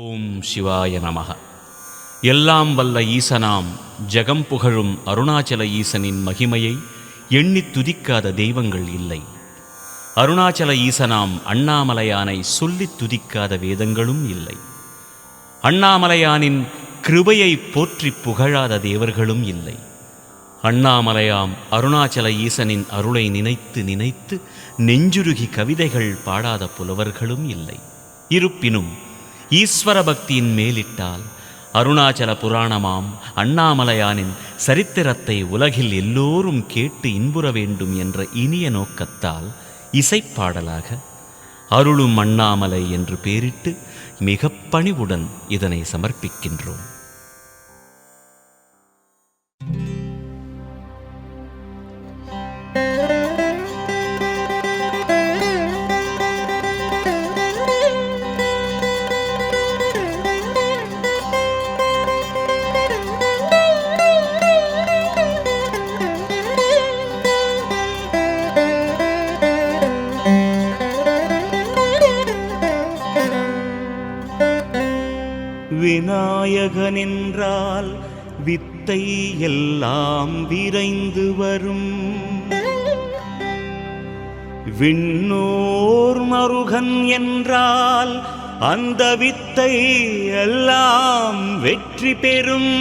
ஓம் சிவாய நமக. எல்லாம் வல்ல ஈசனாம் ஜகம் புகழும் அருணாச்சல ஈசனின் மகிமையை எண்ணித் துதிக்காத தெய்வங்கள் இல்லை. அருணாச்சல ஈசனாம் அண்ணாமலையானை சொல்லித் துதிக்காத வேதங்களும் இல்லை. அண்ணாமலையானின் கிருபையை போற்றி புகழாத தேவர்களும் இல்லை. அண்ணாமலையாம் அருணாச்சல ஈசனின் அருளை நினைத்து நினைத்து நெஞ்சுருகி கவிதைகள் பாடாத புலவர்களும் இல்லை. இருப்பினும் ஈஸ்வர பக்தியின் மேலிட்டால் அருணாச்சல புராணமாம் அண்ணாமலையானின் சரித்திரத்தை உலகில் எல்லோரும் கேட்டு இன்புற வேண்டும் என்ற இனிய நோக்கத்தால் இசைப்பாடலாக அருளும் அண்ணாமலை என்று பேரிட்டு மிக பணிவுடன் இதனை சமர்ப்பிக்கின்றோம். விநாயகனென்றால் வித்தை எல்லாம் விரைந்து வரும். விண்ணோர் மருகன் என்றால் அந்த வித்தை எல்லாம் வெற்றி பெறும்.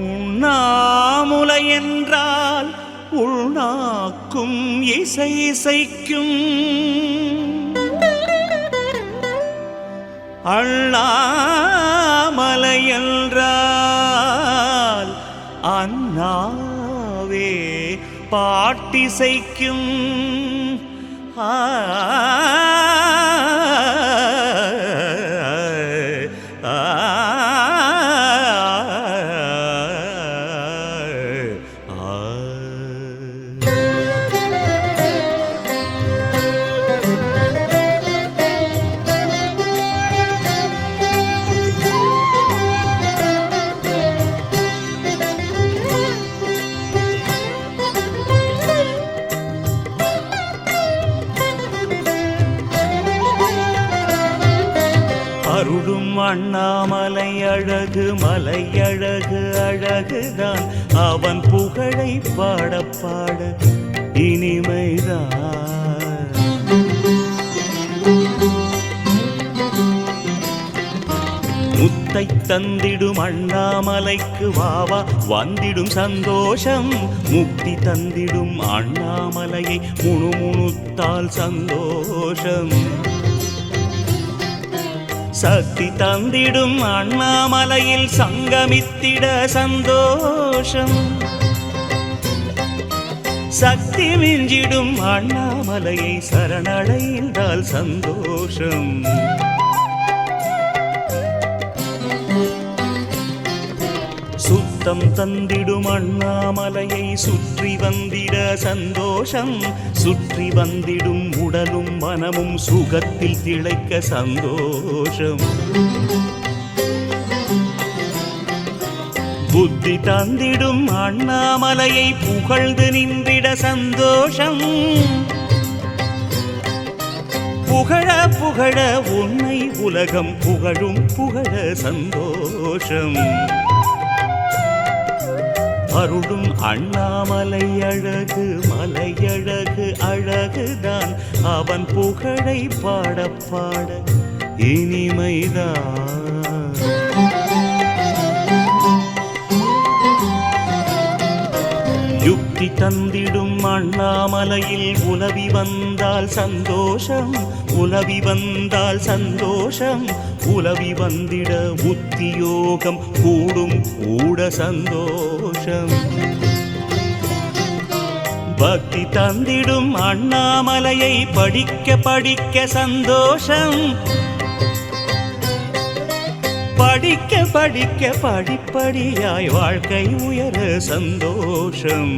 உண்ணாமுலை என்றால் உள்நாக்கும் இசை இசைக்கும். அண்ணாமலை என்றால் அண்ணாவே பாட்டிசைக்கும். அருளும் அண்ணாமலை அழகு மலை அழகு அழகுதான். அவன் புகழை பாட பாட இனிமைதான். முத்தை தந்திடும் அண்ணாமலைக்கு வாவா வந்திடும் சந்தோஷம். முக்தி தந்திடும் அண்ணாமலையை முணுமுணுத்தால் சந்தோஷம். சக்தி தந்திடும் அண்ணாமலையில் சங்கமித்திட சந்தோஷம். சக்தி மிஞ்சிடும் அண்ணாமலையை சரணடைந்தால் சந்தோஷம். சுத்தம் தந்திடும் அண்ணாமலையை சுற்றி வந்திட சந்தோஷம். சுற்றி வந்திடும் உடலும் மனமும் சுகத்தில் திளைக்க சந்தோஷம். புத்தி தந்திடும் அண்ணாமலையை புகழ்ந்து நின்றிட சந்தோஷம். புகழ புகழ உன்னை உலகம் புகழும் புகழ சந்தோஷம். அருளும் அண்ணாமலை அழகு மலை அழகு அழகுதான். அவன் புகழை பாட பாட இனிமைதான். யுக்தி தந்திடும் அண்ணாமலையில் உலவி வந்தால் சந்தோஷம். உலவி வந்தால் சந்தோஷம். உலவி வந்திட உத்தியோகம் கூடும் கூட சந்தோஷம். பக்தி தந்திடும் அண்ணாமலையை படிக்க படிக்க சந்தோஷம். படிக்க படிக்க படிப்படியாய் வாழ்க்கை உயர சந்தோஷம்.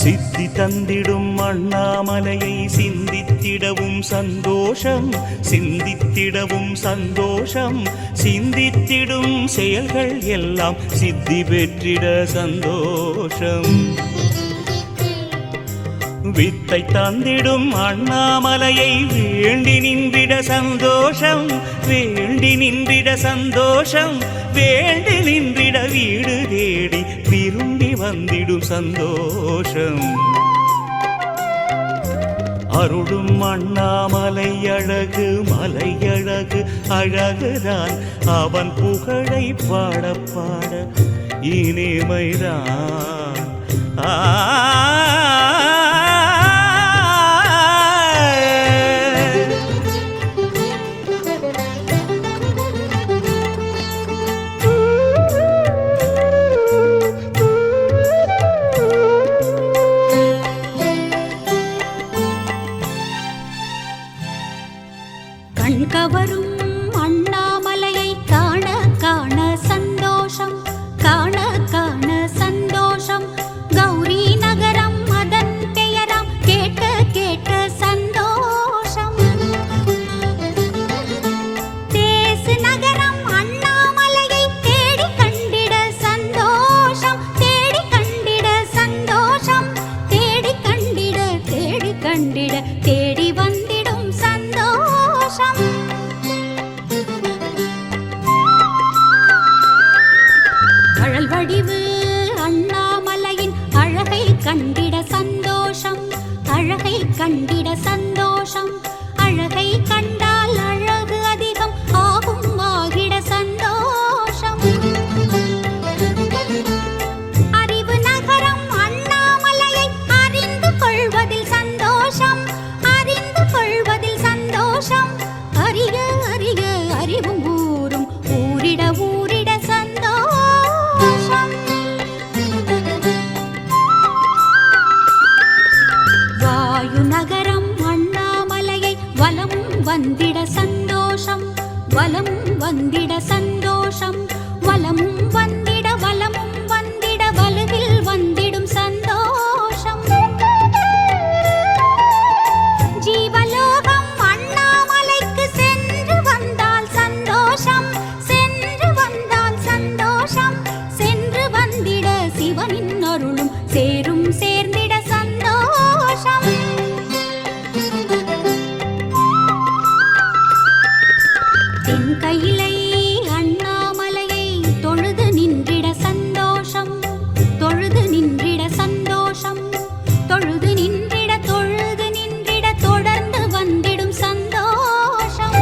சித்தி தந்திடும் அண்ணாமலையை சிந்தித்திடவும் சந்தோஷம். சிந்தித்திடவும் சந்தோஷம். சிந்தித்திடும் செயல்கள் எல்லாம் சித்தி பெற்றிட சந்தோஷம். வித்தை தந்திடும் அண்ணாமலையை வேண்டி நின்றிட சந்தோஷம், வேண்டி நின்றிட சந்தோஷம், வேண்டி நின்றிட வீடு தேடி விரும்பி வந்திடும் சந்தோஷம். அருளும் அண்ணாமலை அழகு, மலை அழகு, அழகுதான் அவன் புகழை பாட பாட இனிமைதான். கண்கவரும் அண்ணாமலையை காண காண சந்தோஷம், காண காண சந்தோஷம். கௌரி நகரம் அதன் பெயராம், கேட்க கேட்க சந்தோஷம். தேசு நகரம் அண்ணாமலையை தேடி கண்டிட சந்தோஷம், தேடி கண்டிட சந்தோஷம், தேடி கண்டிட தேடி கண்டிட தேடி வந்திடும் சந்தோஷம். கழல் வடிவு அண்ணாமலையின் அழகை கண்டிட சந்தோஷம், அழகை கண்டிட சந்தோஷம். அழகை கண்டால் அழகு அதிகம் ஆகும், ஆகிட சந்தோஷம். அறிவு நகரம் அண்ணாமலையை அறிந்து கொள்வதில் சந்தோஷம், அறிந்து கொள்வதில் சந்தோஷம். அறிக அறிக அறிவும் ஊரும், ஊரிட ஊரிட சந்தோஷம். வாயு நகரம் அண்ணாமலையை வலம் வந்திட சந்தோஷம், வலம் வந்திட சந்தோஷம். வலமும் வந்திட வலமும் வந்திட வலுவில் வந்திடும் சந்தோஷம். ஜீவலோகம் அண்ணாமலைக்கு சென்று வந்தால் சந்தோஷம், சென்று வந்தால் சந்தோஷம். சென்று வந்திட சிவனின் அருளும் சேரும், சேர்ந்திட சந்தோஷம். தென்கையிலை அண்ணாமலையை தொழுது நின்றிட சந்தோஷம், தொழுது நின்றிட சந்தோஷம். தொழுது நின்றிட தொழுது நின்றிட தொடர்ந்து வந்திடும் சந்தோஷம்.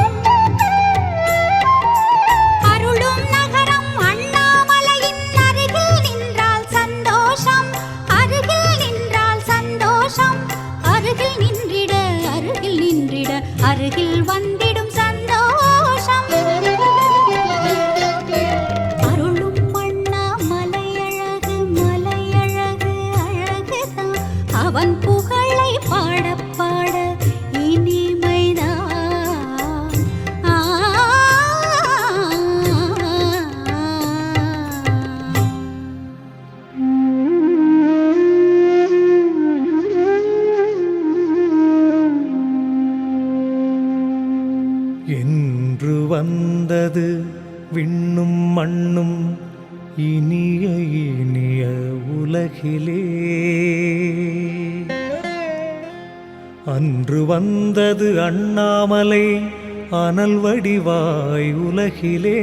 அருளும் நகரம் அண்ணாமலையின் அருகில் நின்றால் சந்தோஷம், அருகில் நின்றால் சந்தோஷம். அருகில் நின்றிட அருகில் நின்றிட அருகில் வந்திடும் சந்தோஷம். அருளும் அண்ணாமலை அழகு, மலை அழகு, அழகுதான் அவன் புகழை பாட பாட இனிமைதான். என்று வந்தது விண்ணும் மண்ணும் இனிய இனிய உலகிலே, அன்று வந்தது அண்ணாமலை அனல் வடிவாய் உலகிலே.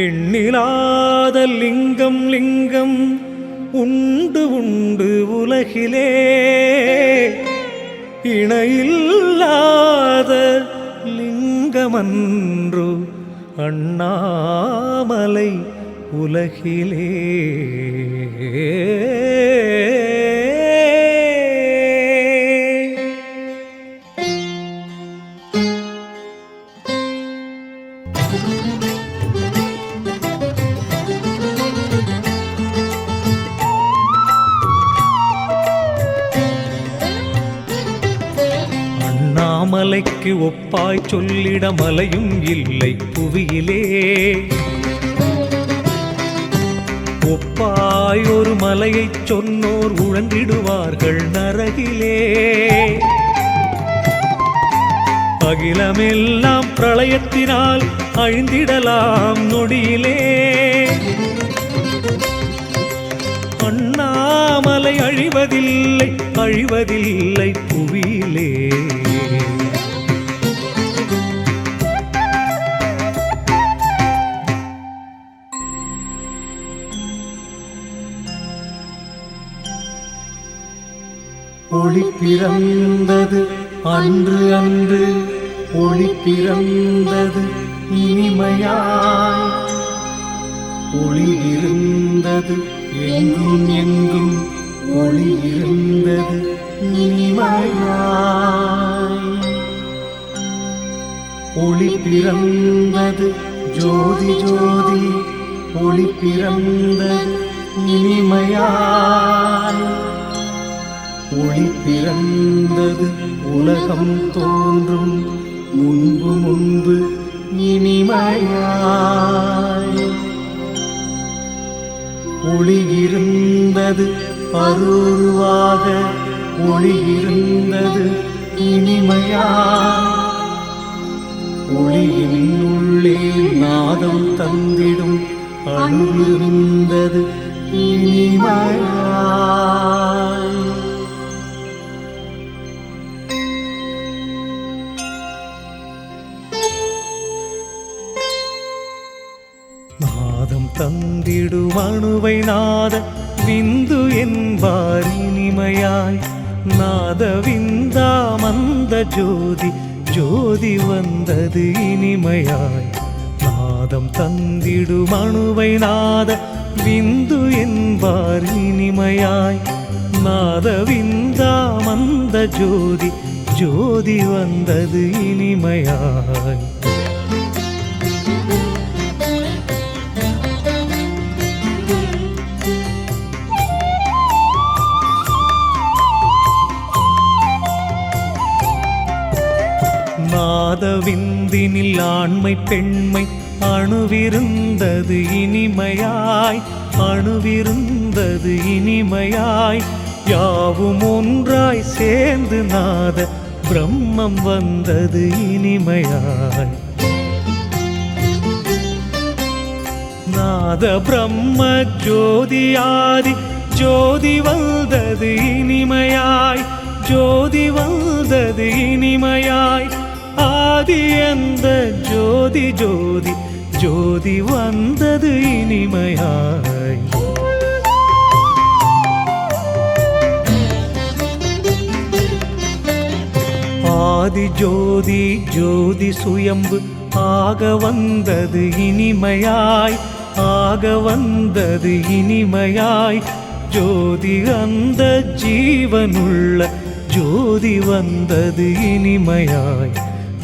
எண்ணிலாத லிங்கம் லிங்கம் உண்டு உண்டு உலகிலே, இணையில்லாத லிங்கமன்று அண்ணாமலை உலகிலே. அண்ணாமலைக்கு ஒப்பாய் சொல்லிட மலையும் இல்லை புவியிலே. ஒப்பாய் ஒரு மலையைச் சொன்னோர் உழந்திடுவார்கள் நரகிலே. அகிலமெல்லாம் பிரளயத்தினால் அழிந்திடலாம் நொடியிலே. அண்ணா அண்ணாமலை அழிவதில்லை அழிவதில்லை புவியிலே. ஒளி பிறந்தது அன்று அன்று ஒளி பிறந்தது இனிமையாய், ஒளி இருந்தது எங்கும் எங்கும் ஒளி இருந்தது இனிமையாய். ஒளி பிறந்தது ஜோதி ஜோதி ஒளி பிறந்தது இனிமையாய், ஒளி பிறந்தது உலகம் தோன்றும் முன்பு முன்பு இனிமையாய். ஒளி இருந்தது அருவாக ஒளி இருந்தது இனிமையாய், ஒளியின் உள்ளே நாதம் தந்திடும் அணுவிருந்தது இனிமையாய். நாதம் தந்திடும் அணுவை நாத விந்து என்பார் இனிமையாய், நாத விந்தா மந்த ஜோதி ஜோதி வந்தது இனிமையாய். நாதம் தந்திடும் அணுவை நாத விந்து என்பார் இனிமையாய், நாத விந்தா மந்த ஜோதி ஜோதி வந்தது இனிமையாய். நாதவிந்தினில் ஆண்மை பெண்மை அணுவிருந்தது இனிமையாய், அணுவிருந்தது இனிமையாய். யாவும் ஒன்றாய் சேர்ந்து நாத பிரம்மம் வந்தது இனிமையாய். நாத பிரம்ம ஜோதியாதி ஜோதி வந்தது இனிமையாய், ஜோதி வந்தது இனிமையாய். ஆதி அந்த ஜோதி ஜோதி ஜோதி வந்தது இனிமையாய். ஆதி ஜோதி ஜோதி சுயம்பு ஆக வந்தது இனிமையாய், ஆக வந்தது இனிமையாய். ஜோதி அந்த ஜீவனுள்ள ஜோதி வந்தது இனிமையாய்.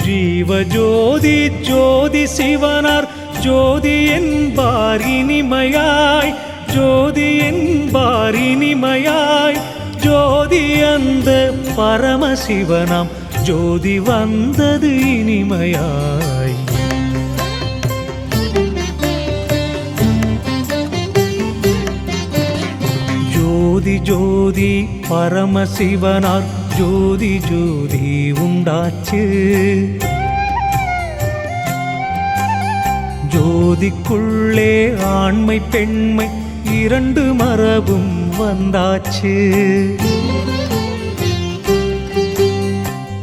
ஜீவ ஜோதி ஜோதி சிவனார் ஜோதி என்பார் இனிமையாய், ஜோதி என்பார் இனிமையாய். ஜோதி அந்த பரமசிவனாம் ஜோதி வந்தது இனிமையாய். ஜோதி ஜோதி பரமசிவனார் ஜோதி ஜோதி உண்டாச்சு. ஜோதிக்குள்ளே ஆண்மை பெண்மை இரண்டு மரபும் வந்தாச்சு.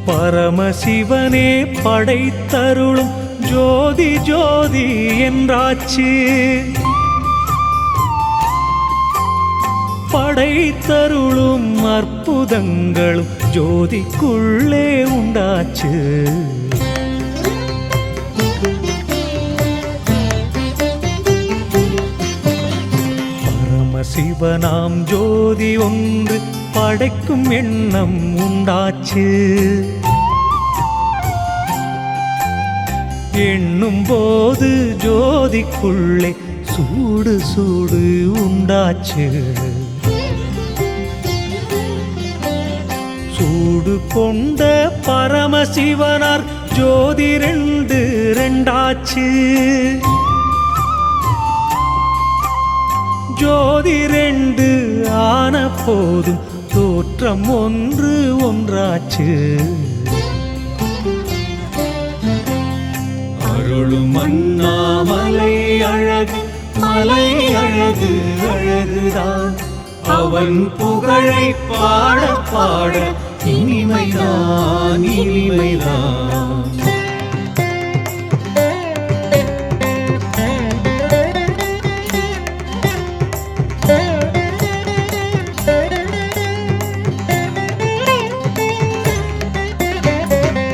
பரமசிவனே படைத்தருளும் ஜோதி ஜோதி என்றாச்சு. படைத்தருளும் அற்புதங்களும் ஜோதிக்குள்ளே உண்டாச்சு. பரமசிவனாம் ஜோதி ஒன்று படைக்கும் எண்ணம் உண்டாச்சு. எண்ணும் போது ஜோதிக்குள்ளே சூடு சூடு உண்டாச்சு. சூடு கொண்ட பரமசிவனார் ஜோதி ரெண்டு ரெண்டாச்சு. ஜோதி ரெண்டு ஆன போதும் தோற்றம் ஒன்று ஒன்றாச்சு. அருளும் அண்ணாமலை அழகு மலை அழகு அழகுதான், அவன் புகழை பாட பாட இனிமைதான் இனிமைதான்.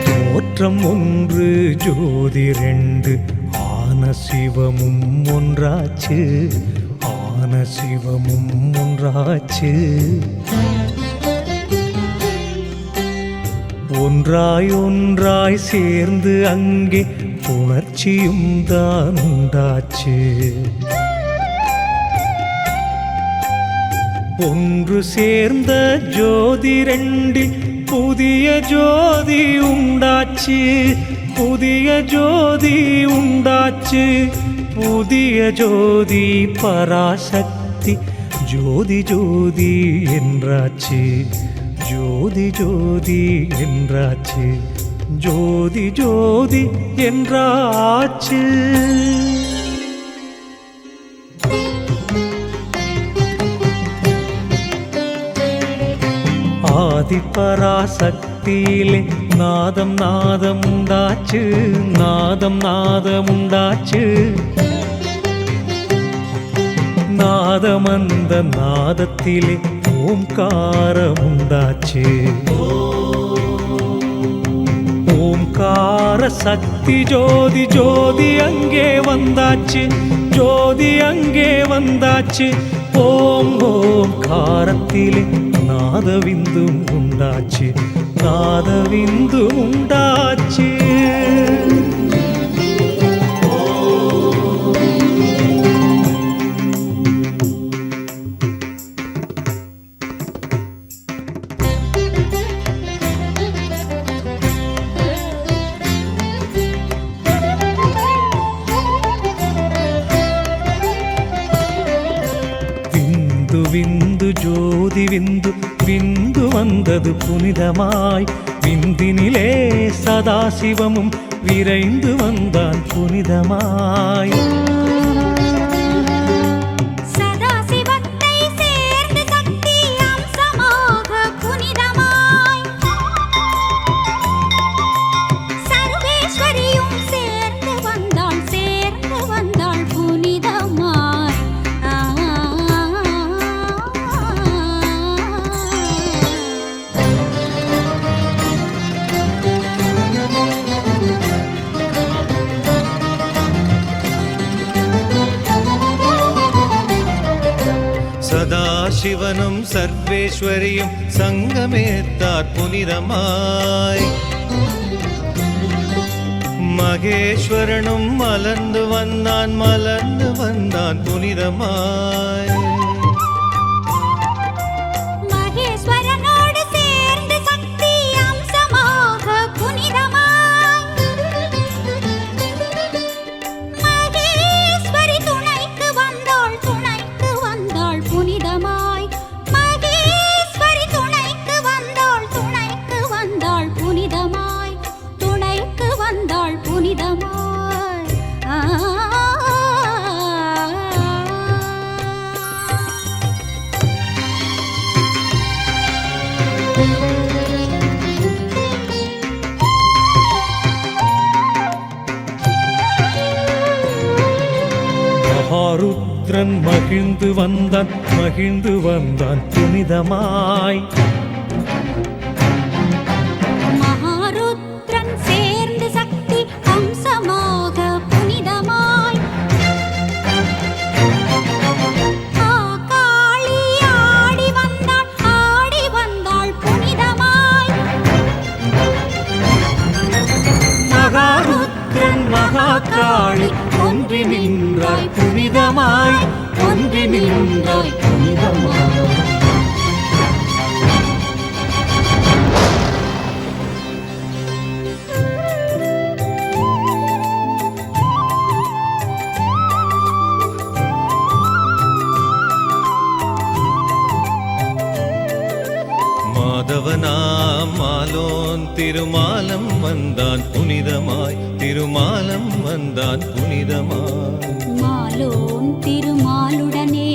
தோற்றம் ஒன்று ஜோதி ரெண்டு ஆன சிவமும் ஒன்றாச்சு, ஆன சிவமும் ஒன்றாச்சு. ஒன்றாய் ஒன்றாய் சேர்ந்து அங்கே உணர்ச்சியும் தான் உண்டாச்சு. ஒன்று சேர்ந்த ஜோதி ரெண்டில் புதிய ஜோதி உண்டாச்சு, புதிய ஜோதி உண்டாச்சு. புதிய ஜோதி பராசக்தி ஜோதி ஜோதி என்றாச்சு, ஜோதி ஜோதி என்றாச்சு, ஜோதி ஜோதி என்றாச்சு. ஆதிபராசக்தியிலே நாதம் நாதம் உண்டாச்சு, நாதம் நாதம் உண்டாச்சு. நாதம் அந்த நாதத்திலே ஓம்காரம் உண்டாச்சு. ஓம்கார சக்தி ஜோதி ஜோதி அங்கே வந்தாச்சு, ஜோதி அங்கே வந்தாச்சு. ஓம் ஓம்காரத்திலே நாதவிந்தும் உண்டாச்சு, நாதவிந்தும் உண்டாச்சு. விந்து விந்து ஜோதி விந்து, விந்து வந்தது புனிதமாய். விந்தினிலே சதாசிவமும் விரைந்து வந்தான் புனிதமாய். சதாசிவத்தை சேர்ந்து சக்தி அம்சமாக புனிதமாய். சர்வேஸ்வரியும் சேர்ந்து வந்தாள், சேர்ந்து வந்தாள் புனிதமாய். சதாசிவனும் சர்வேஸ்வரியும் சங்கமேத்தார் புனிதமாய். மகேஸ்வரனும் மலர்ந்து வந்தான், மலர்ந்து வந்தான் புனிதமாய். மகேஸ்வரனோடு சேர்ந்து சக்தி அம்சமாக புனிதமாய். மகேஸ்வரி துணைக்கு வந்தாள், துணைக்கு வந்தாள் புனிதமாய். மகேஸ்வரி துணைக்கு வந்தாள், துணைக்கு வந்தாள் புனிதமாய், துணைக்கு வந்தாள் புனிதமாய். மகாருத்ரன் மகிழ்ந்து வந்தான், மகிழ்ந்து வந்தான் புனிதமாய். மகாருத்ரன் சேர்ந்து சக்தி அம்சமாக புனிதமாய். காளி ஆடி வந்தாள், ஆடி வந்தாள் புனிதமாய். மகாருத்ரன் மகாகாளி ஒன்றி நின்றாய் புனிதமாய், ஒன்றி நின்றாய் புனிதமாய். மாதவனாம் மாலோன் திருமாலம் வந்தான் புனிதமாய், திருமாலம் வந்தான் புனிதமாய். மாலோன் திருமாலுடனே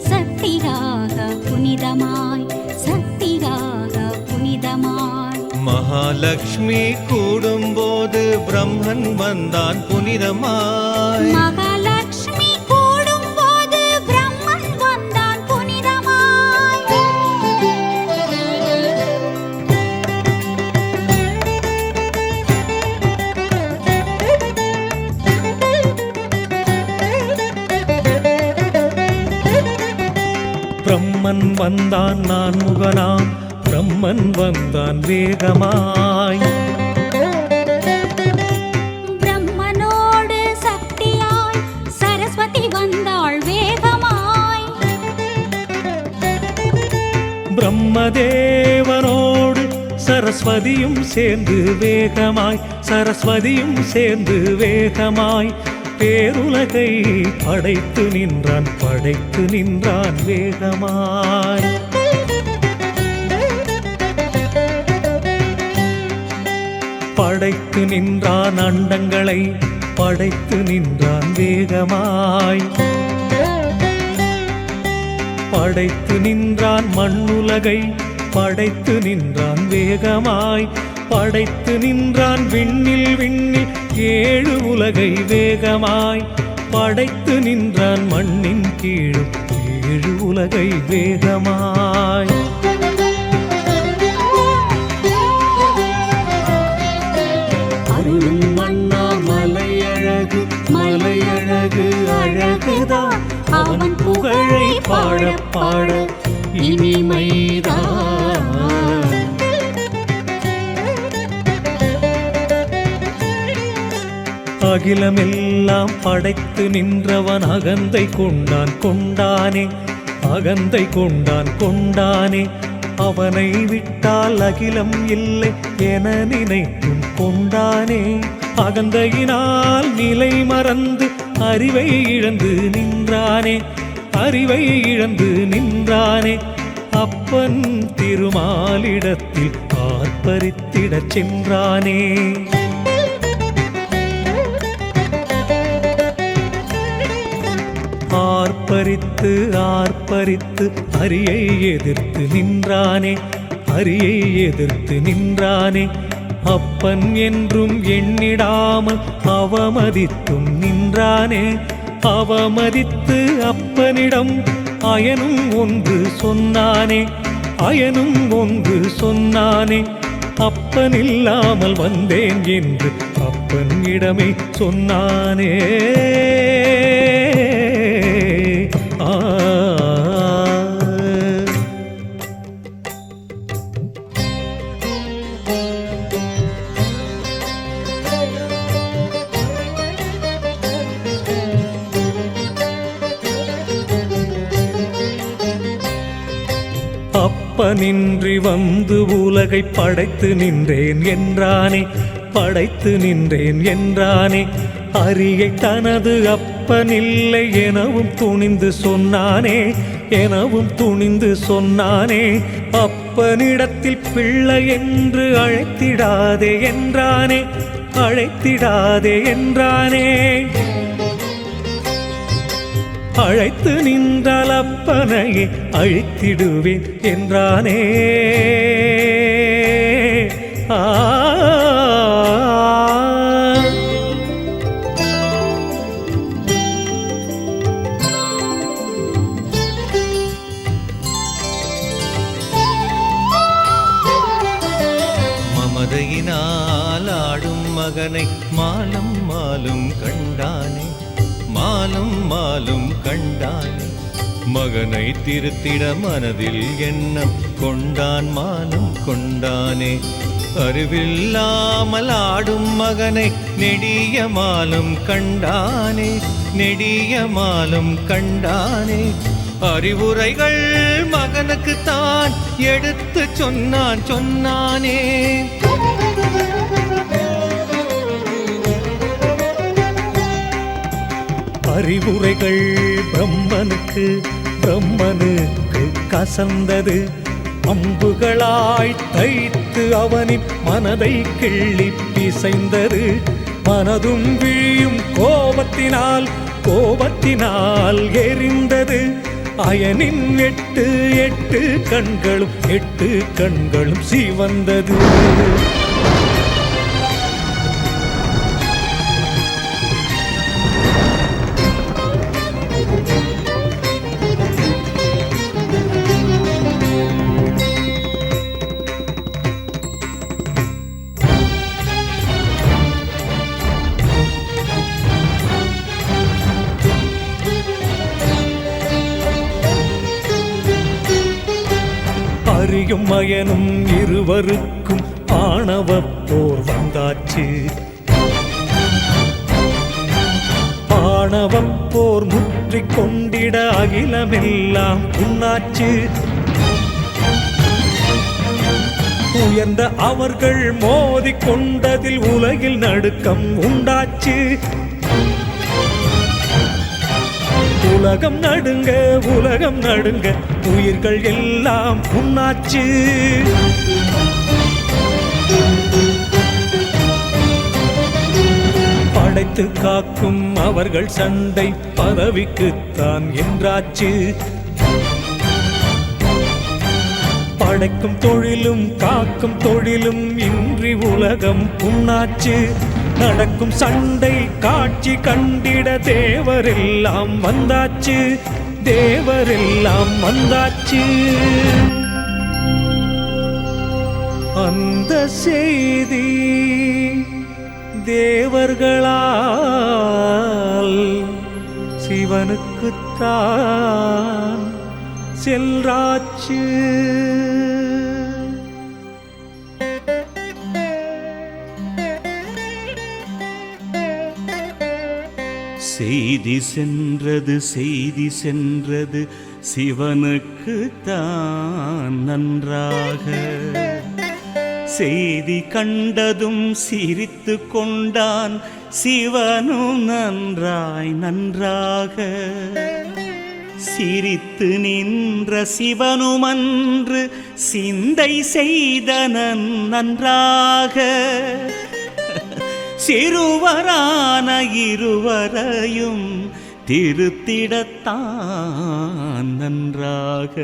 சக்தியாக புனிதமாய் சக்தியாக புனிதமாய் மகாலட்சுமி கூடும்போது பிரம்மன் வந்தான் புனிதமாய் மகாலட்சுமி கூடும்போது பிரம்மன் வந்தான் புனிதமாய் பிரம்மன் வந்தான் நான் முகனாம் பிரம்மன் வந்தான் வேகமாய் பிரம்மனோடு சக்தியாய் சரஸ்வதி வந்தாள் வேகமாய் பிரம்மதேவனோடு சரஸ்வதியும் சேர்ந்து வேகமாய் சரஸ்வதியும் சேர்ந்து வேகமாய் பேருலகை படைத்து நின்றான் வேகமாய் படைத்து நின்றான் அண்டங்களை படைத்து நின்றான் வேகமாய் படைத்து நின்றான் மண்ணுலகை படைத்து நின்றான் வேகமாய் படைத்து நின்றான் விண்ணில் ஏழு உலகை வேகமாய் படைத்து நின்றான் மண்ணின் கீழும் ஏழு உலகை வேகமாய் அருளும் மன்னா மலையழகு மலையழகு அழகுதான் அவன் புகழை பாட பாட இனிமைதான் அகிலமெல்லாம் படைத்து நின்றவன் அகந்தை கொண்டானே அவனை விட்டால் அகிலம் இல்லை என நினைத்தும் கொண்டானே அகந்தையினால் நிலை மறந்து அறிவை இழந்து நின்றானே அப்பன் திருமாலிடத்தில் ஆர்ப்பரித்திடச் சென்றானே ஆர்ப்பரித்து அரியை எதிர்த்து நின்றானே அப்பன் என்றும் எண்ணிடாமல் அவமதித்தும் நின்றானே அவமதித்து அப்பனிடம் அயனும் ஒன்று சொன்னானே அப்பனில்லாமல் வந்தேன் என்று அப்பனிடமே சொன்னானே அப்பனின்றி வந்து உலகை படைத்து நின்றேன் என்றானே அரியை தனது அப்பனில்லை எனவும் துணிந்து சொன்னானே அப்பனிடத்தில் பிள்ளை என்று அழைத்திடாதே என்றானே அழைத்து நின்றால் அப்பனையே அழித்திடுவேன் என்றானே மமதையினால் ஆடும் மகனை மாலும் கண்டானே மகனை திருத்திட மனதில் எண்ணம் கொண்டானே அறிவில்லாமல் ஆடும் மகனை நெடிய மாலும் கண்டானே அறிவுரைகள் மகனுக்கு தான் எடுத்து சொன்னானே அறிவுரைகள் பிரம்மனுக்கு கசந்தது அம்புகளாய் தைத்து அவனின் மனதை கிள்ளி பிசைந்தது மனதும் விழியும் கோபத்தினால் எரிந்தது அயனின் எட்டு கண்களும் சிவந்தது. அரியும் மயனும் இருவருக்கும் ஆணவப் போர் வந்தாச்சு. ஆணவப் போர் முற்றிக் கொண்டிட அகிலமெல்லாம் புண்ணாச்சு. உயர்ந்த அவர்கள் மோதிக் கொண்டதில் உலகில் நடுக்கம் உண்டாச்சு. உலகம் நடுங்க உயிர்கள் எல்லாம் புண்ணாச்சு. படைத்து காக்கும் அவர்கள் சண்டை பதவிக்குத்தான் என்றாச்சு. படைக்கும் தொழிலும் காக்கும் தொழிலும் இன்றி உலகம் புண்ணாச்சு. நடக்கும் சண்டை காட்சி கண்டிட தேவரெல்லாம் வந்தாச்சு. அந்த செய்தி தேவர்களால் சிவனுக்குத்தான் சென்றாச்சு. செய்தி சென்றது சிவனுக்கு தான் நன்றாக. செய்தி கண்டதும் சிரித்து கொண்டான் சிவனும் நன்றாக. சிரித்து நின்ற சிவனுமன்று சிந்தை செய்தனன் நன்றாக. சிறுவரான இருவரையும் திருத்திடத்தான் நன்றாக.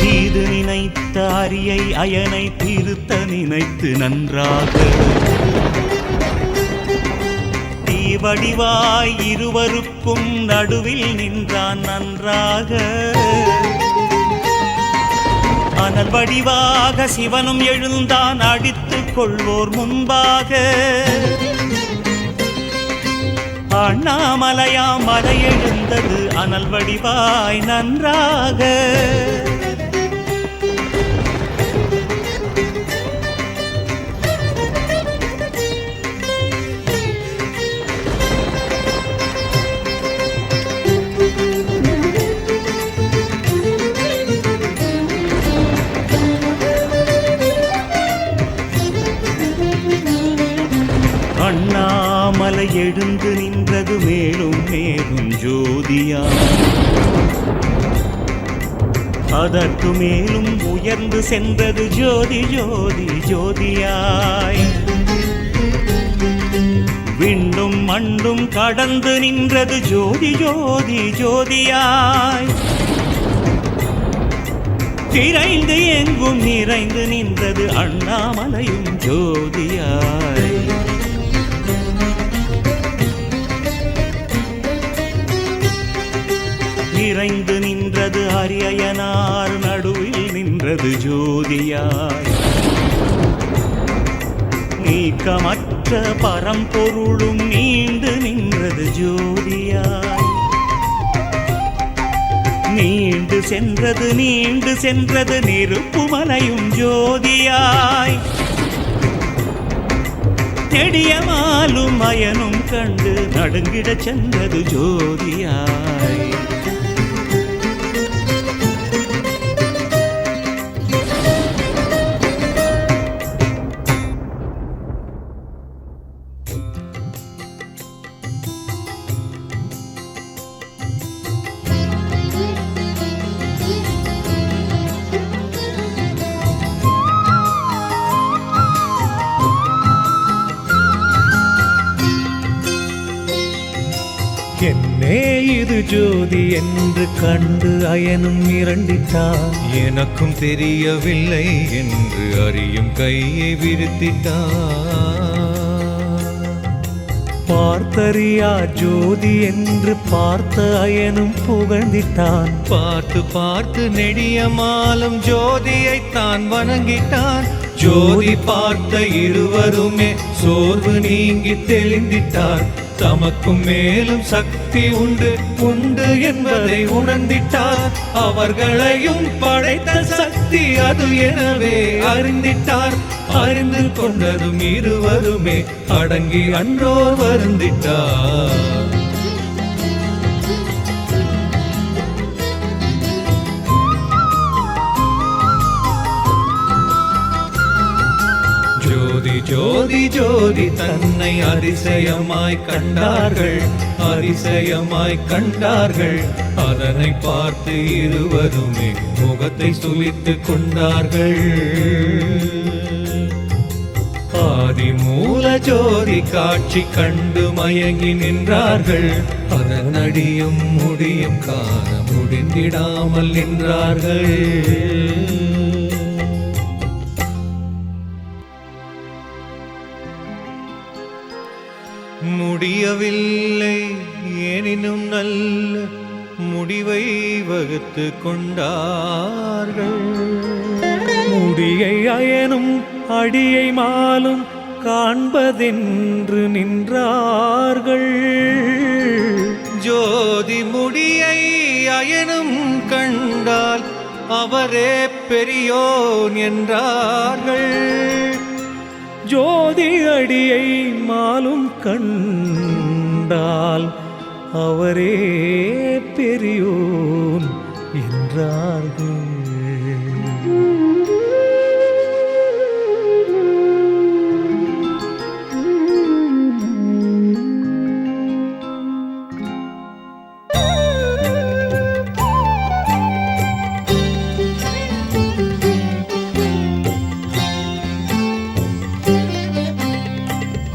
தீது நினைத்த அரியை அயனை திருத்த நினைத்து நன்றாக. தீவடிவாய் இருவருக்கும் நடுவில் நின்றான் நன்றாக. அனல் வடிவாக சிவனும் எழுந்தான் அடித்துக் கொள்வோர் முன்பாக. அண்ணாமலையாம் மலை எழுந்தது அனல் வடிவாய் நன்றாக. அண்ணாமலை எழுந்து நின்றது மேலும் மேலும் ஜோதியாய். அதற்கு மேலும் உயர்ந்து சென்றது ஜோதி ஜோதியாய். விண்டும் மண்டும் கடந்து நின்றது ஜோதி ஜோதியாய். திரைந்து எங்கும் நிறைந்து நின்றது அண்ணாமலையும் ஜோதியாய். நிறைந்து நின்றது அரியனார் நடுவில் நின்றது ஜோதியாய். நீக்கமற்ற பரம்பொருளும் நீண்டு நின்றது ஜோதியாய். நீண்டு சென்றது நெருப்புமலையும் ஜோதியாய். நெடியமாலும் மயனும் கண்டு நடுங்கிடச் சென்றது ஜோதியாய். இது ஜோதி என்று கண்டு அயனும் மிரண்டிட்டான். எனக்கும் தெரியவில்லை என்று அறியும் கையை விரித்திட்டான். பார்த்தறியா ஜோதி என்று பார்த்த அயனும் புகழ்ந்திட்டான். பார்த்து பார்த்து நெடியமாலும் ஜோதியைத்தான் வணங்கிட்டான். ஜோதி பார்த்த இருவருமே சோர்வு நீங்கி தெளிந்திட்டார். தமக்கும் மேலும் சக்தி உண்டு உண்டு என்பதை உணர்ந்திட்டார். அவர்களையும் படைத்த சக்தி அது எனவே அறிந்திட்டார். அறிந்து கொண்டதும் இருவருமே அடங்கி அன்றோர் வருந்திட்டார். ஜோதி ஜோதி ஜோதி தன்னை அதிசயமாய் கண்டார்கள். அதிசயமாய் கண்டார்கள். அதனை பார்த்து இருவருமே முகத்தை சுளித்து கொண்டார்கள். ஆதிமூல ஜோதி காட்சி கண்டு மயங்கி நின்றார்கள். அதன் அடியும் முடியும் காண முடிந்திடாமல் நின்றார்கள். முடியவில்லை எனினும் நல்ல முடிவை வகுத்து கொண்டார்கள். முடியை அயனும் அடியை மாலும் காண்பதென்று நின்றார்கள். ஜோதி முடியை அயனும் கண்டால் அவரே பெரியோன் என்றார்கள். ஜோதி அடியை மாலும் கண்டால் அவரே பெரியோன் என்றார்கள்.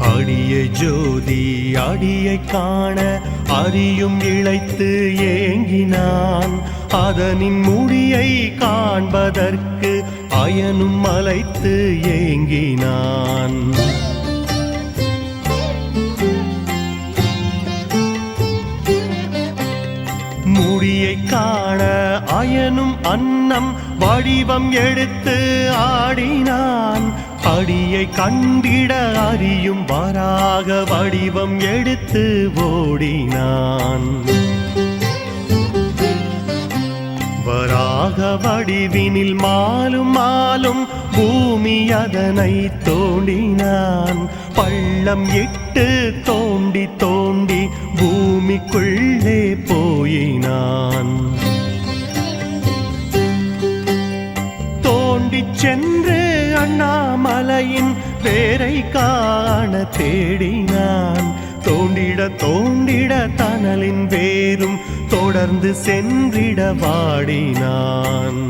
அடியை ஜோதி அடியை காண அறியும் இழைத்து ஏங்கினான். அதனின் முடியை காண்பதற்கு அயனும் மலைத்து ஏங்கினான். முடியை காண அயனும் அன்னம் வடிவம் எடுத்து ஆடினான். அடியை கண்டிட அறியும் வராக வடிவம் எடுத்து ஓடினான். வராக வடிவினில் மாலும் மாலும் பூமி அதனை தோண்டினான். பள்ளம் இட்டு தோண்டி தோண்டி பூமிக்குள்ளே போயினான். தோண்டிச் சென்று அண்ணாமலையின் வேரை காண தேடினான். தோண்டிட தோண்டிட தணலின் வேரும் தொடர்ந்து சென்றிட வாடினான்.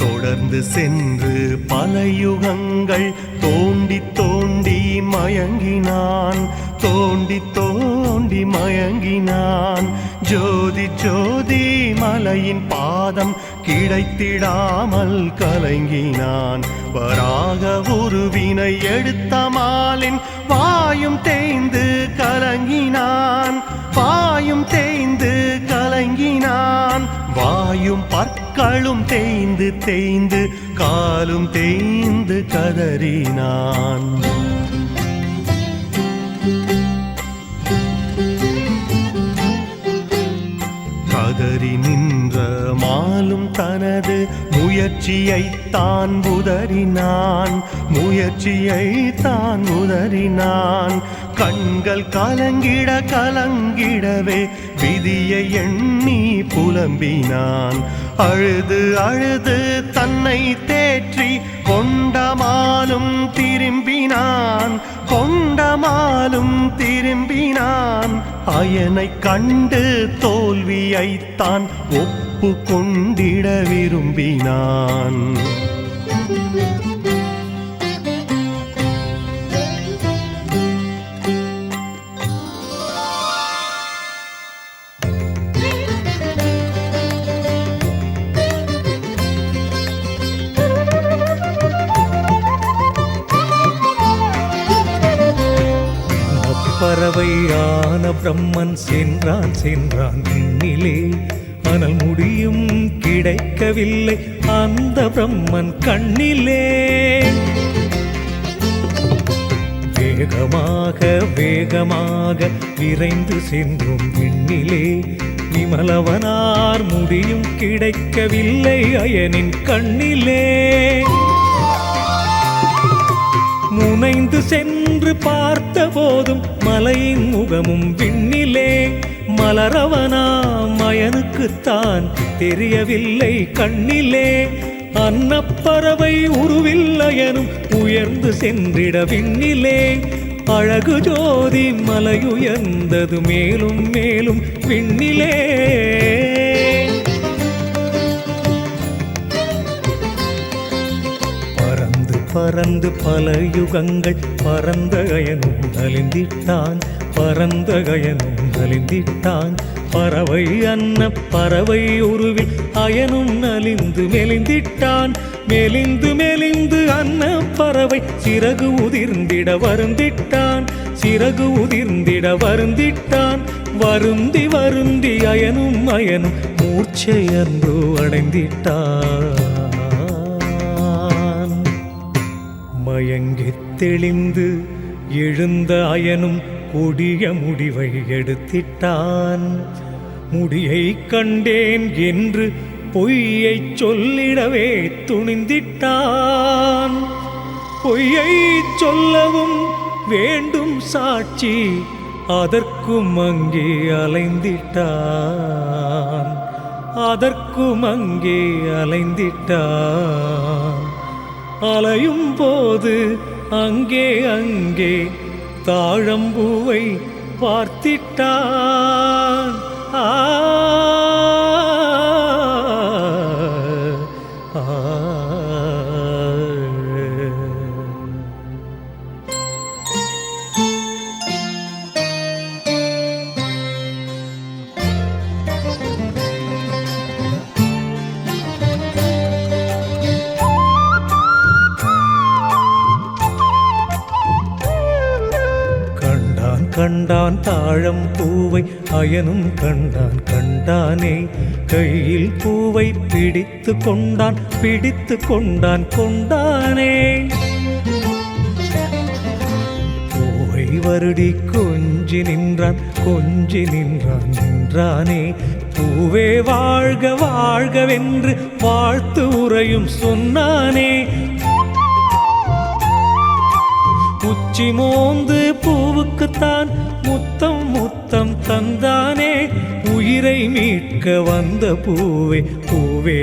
தொடர்ந்து சென்று பல யுகங்கள் தோண்டி தோண்டி மயங்கினான். தோண்டி தோண்டி மயங்கினான். ஜோதி ஜோதி மலையின் பாதம் கிடைத்திடாமல் கலங்கினான். வராக உருவினை எடுத்த மாலின் வாயும் தேய்ந்து கலங்கினான். வாயும் தேய்ந்து கலங்கினான். வாயும் பற்களும் தேய்ந்து தேய்ந்து காலும் தேய்ந்து கதறினான். கதறி நின்ற மாலும் தனது முயற்சியைத்தான் உதறினான். முயற்சியைத்தான் உதறினான். கண்கள் கலங்கிட கலங்கிடவே விதியை எண்ணி புலம்பினான். அழுது அழுது தன்னை தேற்றி கொண்டமாலும் திரும்பினான். கொண்டமாலும் திரும்பினான். அயனை கண்டு தோல்வியைத்தான் ஒப்பு ஒப்பு கொண்டிட விரும்பினான். பறவையான பிரம்மன் சென்றான் சென்றான் விண்ணிலே, ஆனால் முடியும் கிடைக்கவில்லை அந்த பிரம்மன் கண்ணிலே. வேகமாக வேகமாக விரைந்து சென்றும் விண்ணிலே, விமலவனார் முடியும் கிடைக்கவில்லை அயனின் கண்ணிலே. முனைந்து சென்று பார்த்த போதும் மலையின் முகமும் விண்ணிலே, மலரவனாம் மயனுக்குத்தான் தெரியவில்லை கண்ணிலே. அன்னப்பறவை உருவில்லையனும் உயர்ந்து சென்றிட விண்ணிலே, அழகு ஜோதி மலையுயர்ந்தது மேலும் மேலும் விண்ணிலே. பறந்து பல யுகங்கள் பறந்த அயனும் நலிந்திட்டான், பறந்த அயனும் நலிந்திட்டான். பறவை அன்ன பறவை உருவில் அயனும் நலிந்து மெலிந்திட்டான். மெலிந்து மெலிந்து அன்ன பறவை சிறகு உதிர்ந்திட வருந்திட்டான், சிறகு உதிர்ந்திட வருந்திட்டான். வருந்தி வருந்தி அயனும் அயனும் மூர்ச்சையன்று அடைந்திட்டான். மயங்கித் தெளிந்து எழுந்த அயனும் கொடிய முடிவை எடுத்திட்டான். முடியை கண்டேன் என்று பொய்யை சொல்லிடவே துணிந்திட்டான். பொய்யை சொல்லவும் வேண்டும் சாட்சி, அதற்கும் அங்கே அலைந்திட்டான், அதற்கும் அங்கே அலைந்திட்டான். அலையும் போது அங்கே அங்கே தாழம்பூவை பார்த்திட்டான். ஆ கண்டான் தாழம் பூவை அயனும் கண்டான் கண்டானே, கையில் பூவை பிடித்து கொண்டான் பிடித்து கொண்டான் கொண்டானே. பூவை வருடி கொஞ்சி நின்றான் கொஞ்சி நின்றான் நின்றானே. பூவே வாழ்க வாழ்கவென்று வாழ்த்து உரையும் சொன்னானே. உச்சி மோந்து பூவுக்குத்தான் முத்தம் முத்தம் தந்தானே. உயிரை மீட்க வந்த பூவே பூவே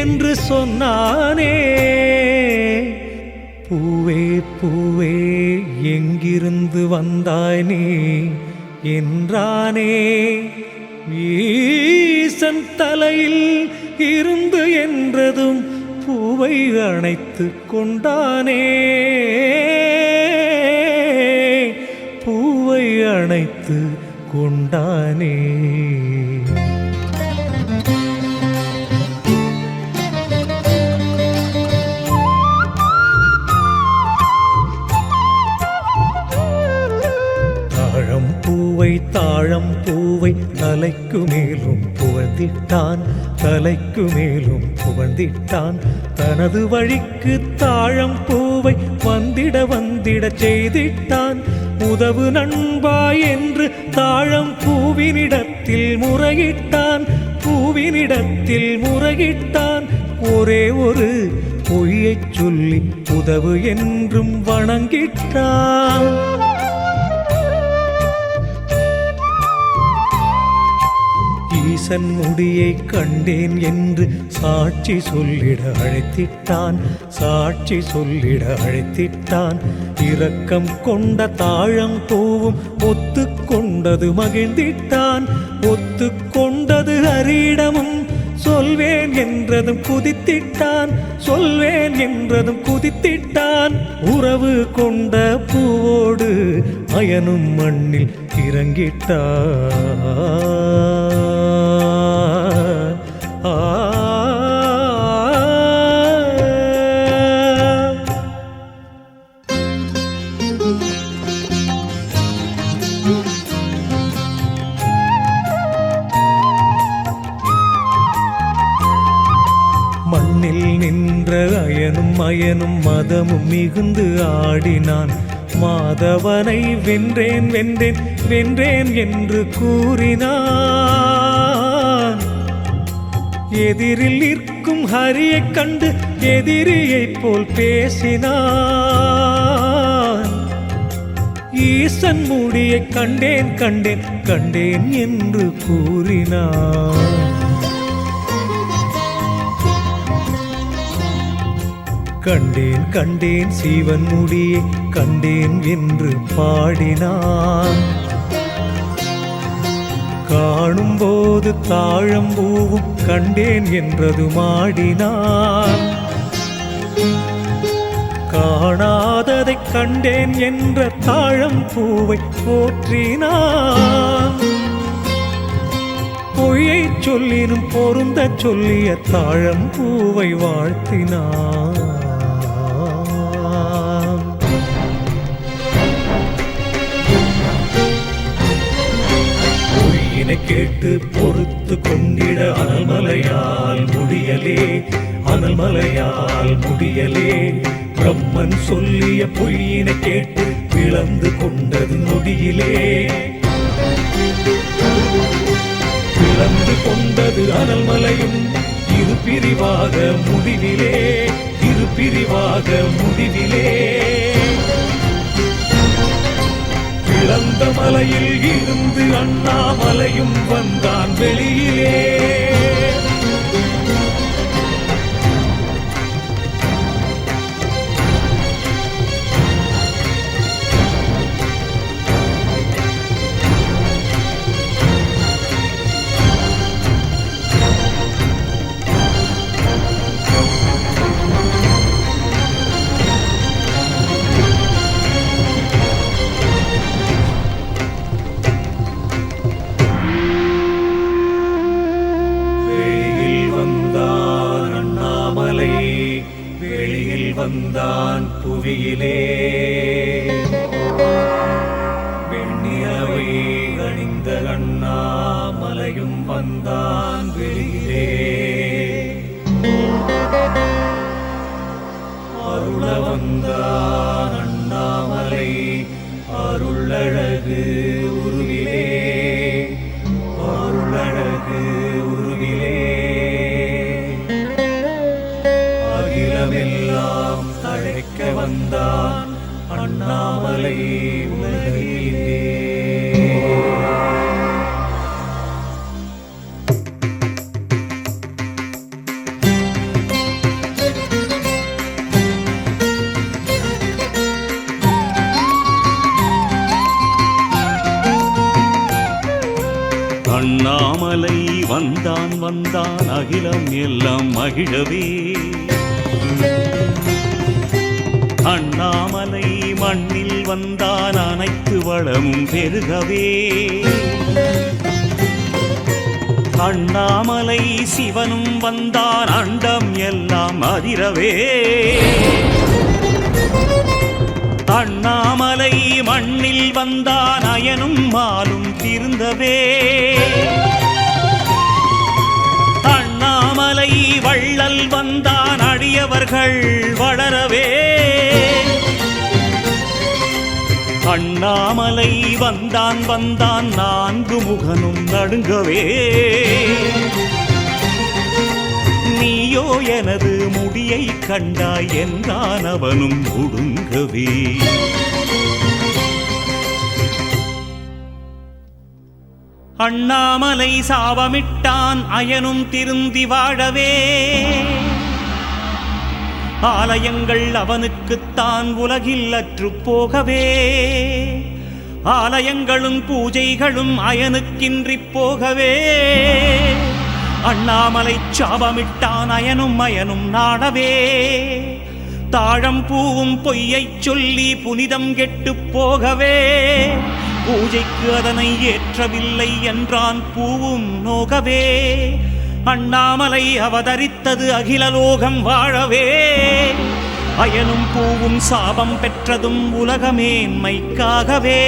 என்று சொன்னானே. பூவே பூவே எங்கிருந்து வந்தாய் நீ என்றானே. ஈசன் தலையில் இருந்து என்றதும் பூவை அணைத்து கொண்டானே. பூவை அணைத்து கொண்டானே. தாழம் பூவை தலைக்கு மேலும் புகழ்ந்திட்டான் தலைக்கு மேலும் புகழ்ந்திட்டான். தனது வழிக்கு தாழம் பூவை வந்திட வந்திட செய்திட்டான். உதவு நண்பா என்று தாழம் பூவினிடத்தில் முறையிட்டான் பூவினிடத்தில் முறையிட்டான். ஒரே ஒரு பொய்யைச் சொல்லி உதவு என்றும் வணங்கிட்டான். ஈசன் முடியை கண்டேன் என்று சாட்சி சொல்லிட அழைத்திட்டான் சாட்சி சொல்லிட அழைத்திட்டான். இரக்கம் கொண்ட தாழம் பூவும் ஒத்துக்கொண்டது மகிழ்ந்திட்டான். ஒத்துக்கொண்டது ஹரியிடமும் சொல்வேன் என்றதும் குதித்திட்டான், சொல்வேன் என்றதும் குதித்திட்டான். உறவு கொண்ட பூவோடு அயனும் மண்ணில் இறங்கிட்டான். மண்ணில் நின்ற அயனும் மதமும் மிகுந்து ஆடினான். மாதவனை வென்றேன் வென்றேன் வென்றேன் என்று கூறினான். எதிரில் நிற்கும் ஹரியைக் கண்டு எதிரியைப் போல் பேசினான். ஈசன் முடியை கண்டேன் கண்டேன் கண்டேன் என்று கூறினான். கண்டேன் கண்டேன் சிவன் முடியை கண்டேன் என்று பாடினான். காணும்போது தாழம்பூவும் கண்டேன் என்றது மாடினான். காணாததை கண்டேன் என்ற தாழம்பூவை போற்றினான். பொய்யை சொல்லினும் பொருந்த சொல்லிய தாழம்பூவை வாழ்த்தினான். கேட்டு பொறுத்து கொண்டிட அனல்மலையால் முடியலே, அனல்மலையால் முடியலே. பிரம்மன் சொல்லிய பொய்யினை கேட்டு பிளந்து கொண்டது நொடியிலே. பிளந்து கொண்டது அனல்மலையும் இரு பிரிவாக முடிவிலே, இரு பிரிவாக முடிவிலே. இழந்த மலையில் இருந்து அண்ணாமலையும் வந்தான் வெளியிலே. வந்தான் புவியிலே. வெண்ணிலவை அணிந்த அண்ணாமலையும் வந்தான் வெளியிலே. அருள வந்தான் அண்ணாமலை அருளழகு உருவிலே, அருளழகு உருவிலே. அகிலமெல்லாம் தழைக்க வந்தான் அண்ணாமலை உலகிலே. அண்ணாமலை வந்தான் வந்தான் அகிலம் எல்லாம் மகிழவே. அண்ணாமலை மண்ணில் வந்தான் அனைத்து வளமும் பெருகவே. அண்ணாமலை சிவனும் வந்தான் அண்டம் எல்லாம் அதிரவே. அண்ணாமலை மண்ணில் வந்தான் அயனும் மாலும் திருந்தவே. அண்ணாமலை வள்ளல் வந்தான் அடியவர்கள் வளரவே. அண்ணாமலை வந்தான் வந்தான் நான்கு முகனும் நடுங்கவே. நீயோ எனது முடியை கண்டாய் என்றான் அவனும் ஒடுங்கவே. அண்ணாமலை சாபமிட்டான் அயனும் திருந்தி வாழவே. ஆலயங்கள் அவனுக்குத்தான் உலகில் அற்று போகவே. ஆலயங்களும் பூஜைகளும் அயனுக்கின்றி போகவே. அண்ணாமலை சாபமிட்டான் அயனும் மயனும் நாடவே. தாழம் பூவும் பொய்யைச் சொல்லி புனிதம் கெட்டுப் போகவே. பூஜைக்கு அதனை ஏற்றவில்லை என்றான் பூவும் நோகவே. அண்ணாமலை அவதரித்தது அகிலலோகம் வாழவே. அயனும் பூவும் சாபம் பெற்றதும் உலகமேன்மைக்காகவே.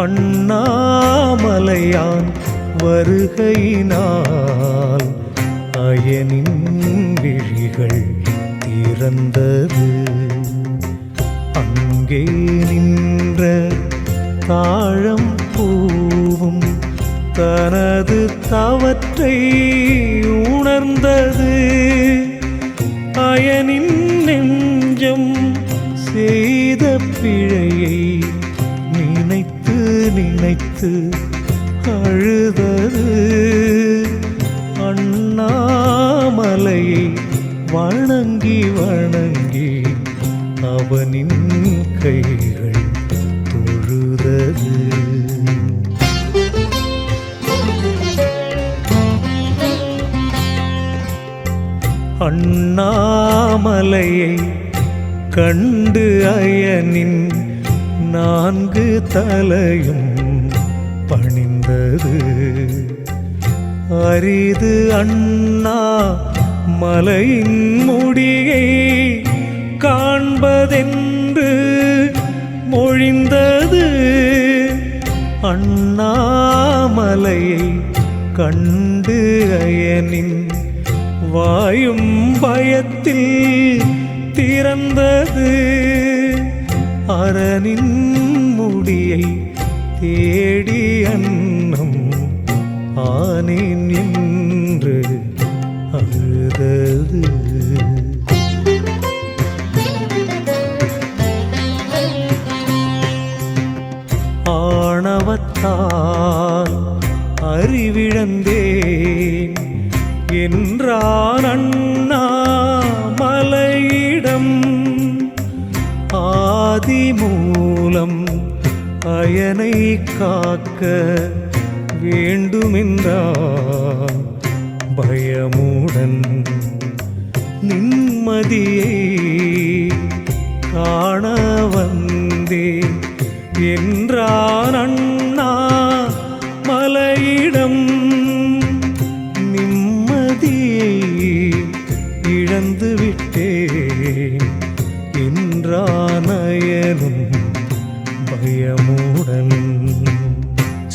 அண்ணாமலையான் வருகையினால் அயனின் விழிகள் திறந்தது. அங்கே நின்ற தாழம் பூவும் தனது தவற்றை உணர்ந்தது. அயனின் நெஞ்சம் செய்த பிழையை நினைத்து நினைத்து அழுதது. அண்ணாமலையை வணங்கி வணங்கி அவனின் கைகள் தொழுதது. அண்ணாமலையை கண்டு அயனின் 4 தலையும் பணிந்தது. அரிது அண்ணா மலையின் முடியை காண்பதென்று மொழிந்தது. அண்ணாமலையை கண்டு அயனின் வாயும் பயத்தில் திறந்தது. அரணின் முடியை தேடி அன்னம் ஆனேன் என்று அழுதது. ஆணவத்தால் அறிவிழந்தேன் என்றான் அண்ணாமலையிடம். ஆதிமூலம் அயனை காக்க வேண்டுமென்றான் பயமுடன். நிம்மதியை காண வந்தேன் என்றான் அண்ணாமலையிடம். நிம்மதியை இழந்து விட்டேன் என்றான் அயனும் பயமுடன்.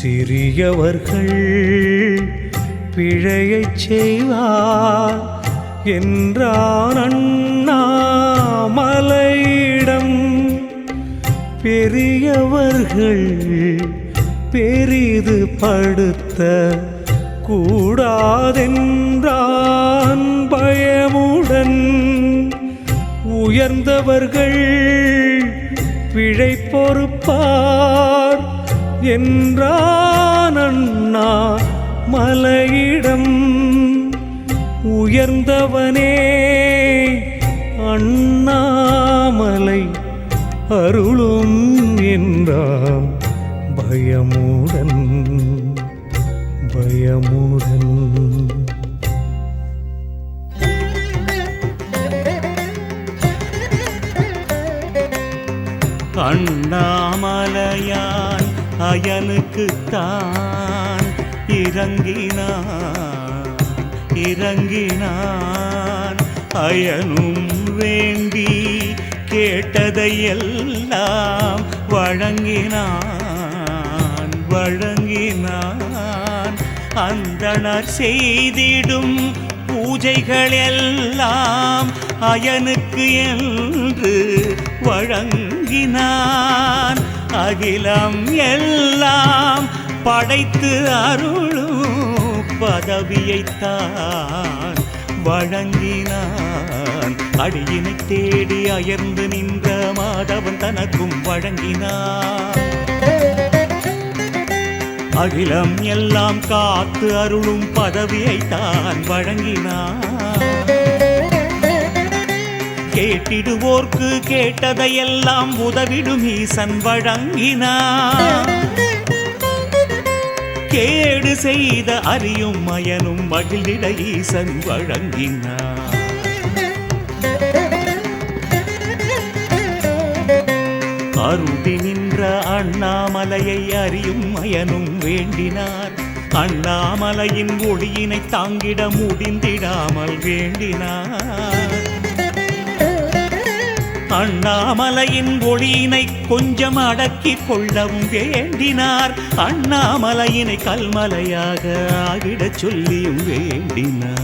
சிறியவர்கள் பிழையைச் செய்வார் என்றான் அண்ணாமலையிடம். பெரியவர்கள் பெரிது படுத்த கூடாதென்றான் பயமுடன். உயர்ந்தவர்கள் பிழை பொறுப்பார் என்றான் அண்ணா மலையிடம். உயர்ந்தவனே அண்ணாமலை அருளும் என்றான் பயமுடன் பயமுடன். அண்ணாமலையான் அயனுக்குத்தான் இறங்கினான். அயனும் வேண்டி கேட்டதையெல்லாம் வழங்கினான். அந்தணர் செய்திடும் பூஜைகள் எல்லாம் அயனுக்கு என்று வழங்கினான். அகிலம் எல்லாம் படைத்து அருளும் பதவியைத்தான் வழங்கினான். அடியினை தேடி அயர்ந்து நின்ற மாதவன் தனக்கும் வழங்கினான். அகிலம் எல்லாம் காத்து அருளும் பதவியை தான் வழங்கினார். கேட்டிடுவோர்க்கு கேட்டதையெல்லாம் உதவிடும் ஈசன் வழங்கினார். கேடு செய்த அறியும் மயனும் மகிழ்ந்திட ஈசன் வழங்கினார். அருடி நின்ற அண்ணாமலையை அறியும் மயனும் வேண்டினார். அண்ணாமலையின் ஒளியினை தாங்கிட முடிந்திடாமல் வேண்டினார். அண்ணாமலையின் ஒளியினை கொஞ்சம் அடக்கிக் கொள்ளவும் வேண்டினார். அண்ணாமலையினை கல்மலையாக ஆகிடச் சொல்லியும் வேண்டினார்.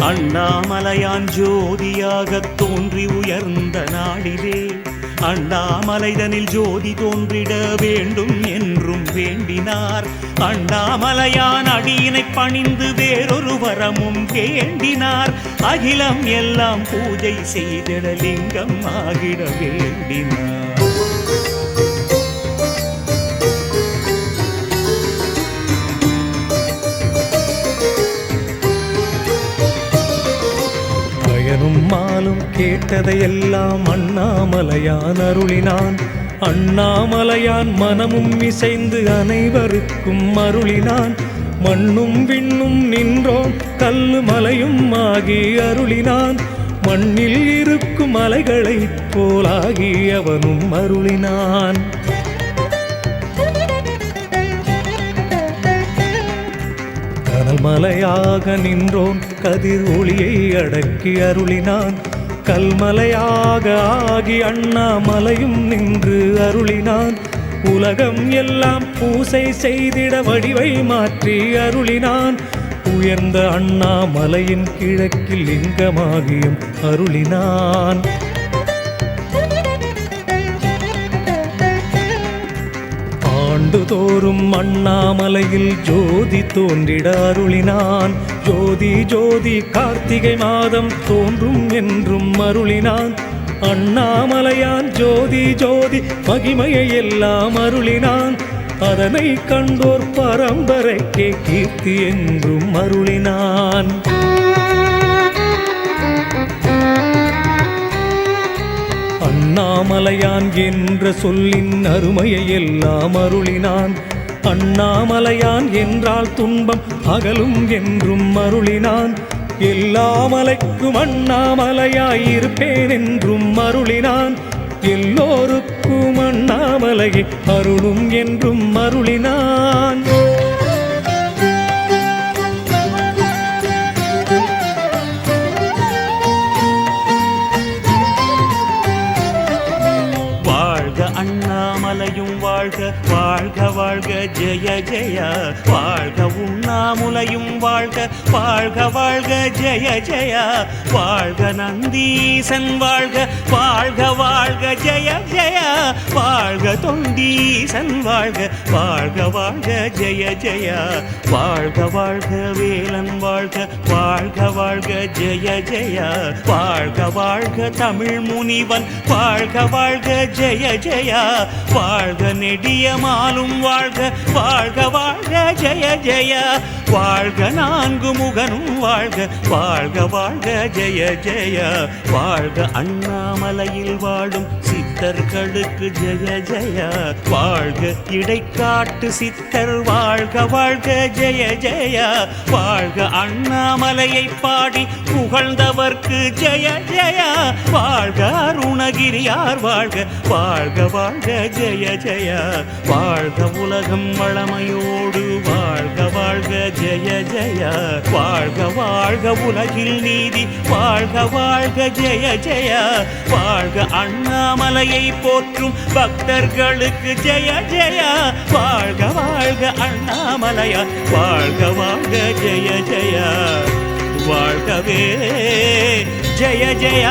அண்ணாமலையான் ஜோதியாக தோன்றி உயர்ந்த நாடிலே அண்ணாமலைதனில் ஜோதி தோன்றிட வேண்டும் என்றும் வேண்டினார். அண்ணாமலையான் அடியினை பணிந்து வேறொரு வரமும் வேண்டினார். அகிலம் எல்லாம் பூஜை செய்திட லிங்கம் ஆகிட வேண்டினார். பயனும் மாலும் கேட்டதையெல்லாம் அண்ணாமலையான் அருளினான். அண்ணாமலையான் மனமும் இசைந்து அனைவருக்கும் அருளினான். மண்ணும் விண்ணும் நின்றோம் கல்லு மலையும் ஆகி அருளினான். மண்ணில் இருக்கும் மலைகளைப் போலாகி அவனும் அருளினான். கனல் மலையாக நின்றோன் கதிர் ஒளியை அடக்கி அருளினான். கல்மலையாக ஆகி அண்ணாமலையும் நின்று அருளினான். உலகம் எல்லாம் பூசை செய்திட வடிவை மாற்றி அருளினான். உயர்ந்த அண்ணாமலையின் கிழக்கில் லிங்கமாகியும் அருளினான். ஆண்டுதோறும் அண்ணாமலையில் ஜோதி தோன்றிட அருளினான். ஜோதி ஜோதி கார்த்திகை மாதம் தோன்றும் என்றும் அருளினான். அண்ணாமலையான் ஜோதி ஜோதி மகிமையை எல்லாம் அருளினான். அதனை கண்டோர் பரம்பரைக்கே கீர்த்தி என்றும் அருளினான். அண்ணாமலையான் என்ற சொல்லின் அருமையை எல்லாம் அருளினான். அண்ணாமலையான் என்றால் துன்பம் அகலும் என்றும் அருளினான். எல்லா மலைக்கும் அண்ணாமலையாயிருப்பேன் என்றும் அருளினான். எல்லோருக்கும் அண்ணாமலையை அருளும் என்றும் அருளினான். அண்ணாமலையும் வாழ்க வாழ்க வாழ்க ஜெய ஜெய. வாழ்க உண்ணாமுலையும் வாழ்க வாழ்க வாழ்க ஜெய ஜெய. வாழ்க நந்தீசன் வாழ்க வாழ்க வாழ்க ஜெய ஜெய. வாழ்க தொண்டீசன் வாழ்க வாழ்க வாழ்க ஜெய ஜெய. வாழ்க வாழ்க வேலன் வாழ்க வாழ்க வாழ்க ஜெய ஜெய. வாழ்க வாழ்க தமிழ் முனிவன் வாழ்க வாழ்க ஜெய ஜெய. வாழ்க நெடியமாலும் வாழ்க வாழ்க வாழ்க ஜெய ஜெய. வாழ்க நான்கு முகனும் வாழ்க வாழ்க வாழ்க ஜெய ஜெய. வாழ்க அண்ணாமலையில் வாழும் சித்தர்களுக்கு ஜெய ஜெய. வாழ்க இடைக்காட்டு சித்தர் வாழ்க வாழ்க ஜெய ஜெய. வாழ்க அண்ணாமலையை பாடி புகழ்ந்தவர்க்கு ஜெய ஜெய. வாழ்க அருணகிரியார் வாழ்க வாழ்க வாழ்க ஜெய ஜெய. வாழ்க உலகம் வளமையோடு வாழ்க வாழ்க ஜெய ஜெய. வாழ்க வாழ்க உலகில் நீதி வாழ்க வாழ்க ஜெய ஜெய. வாழ்க அண்ணாமலையை போற்றும் பக்தர்களுக்கு ஜெய ஜெய. வாழ்க வாழ்க அண்ணாமலையா வாழ்க வாழ்க ஜெய ஜெய. வாழ்கவே ஜெய ஜெய.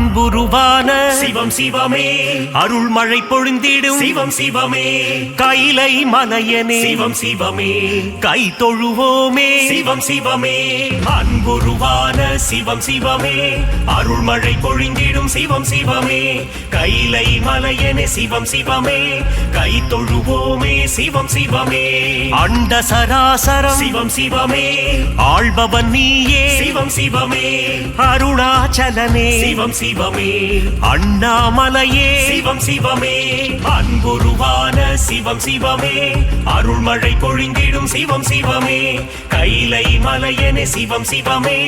அன்புருவான சிவம் சிவமே அருள்மழை பொழிந்திடும் சிவம் சிவமே கைலை மலையனே சிவம் சிவமே கை தொழுவோமே சிவம் சிவமே அன்புருவான சிவம் சிவமே அருள்மழை பொழிந்திடும் சிவம் சிவமே கைலை மலையனே சிவம் சிவமே கை தொழுவோமே சிவம் சிவமே அண்ட சராசரம் சிவம் சிவமே ஆள்பவன் நீயே சிவம் சிவமே அருணாச்சலனே சிவம் சிவமே அண்ணாமலையே சிவம் சிவமே அன்புருவான சிவம் சிவமே அருள்மழை பொழிந்திடும் சிவம் சிவமே கைலை மலையனே சிவம் சிவமே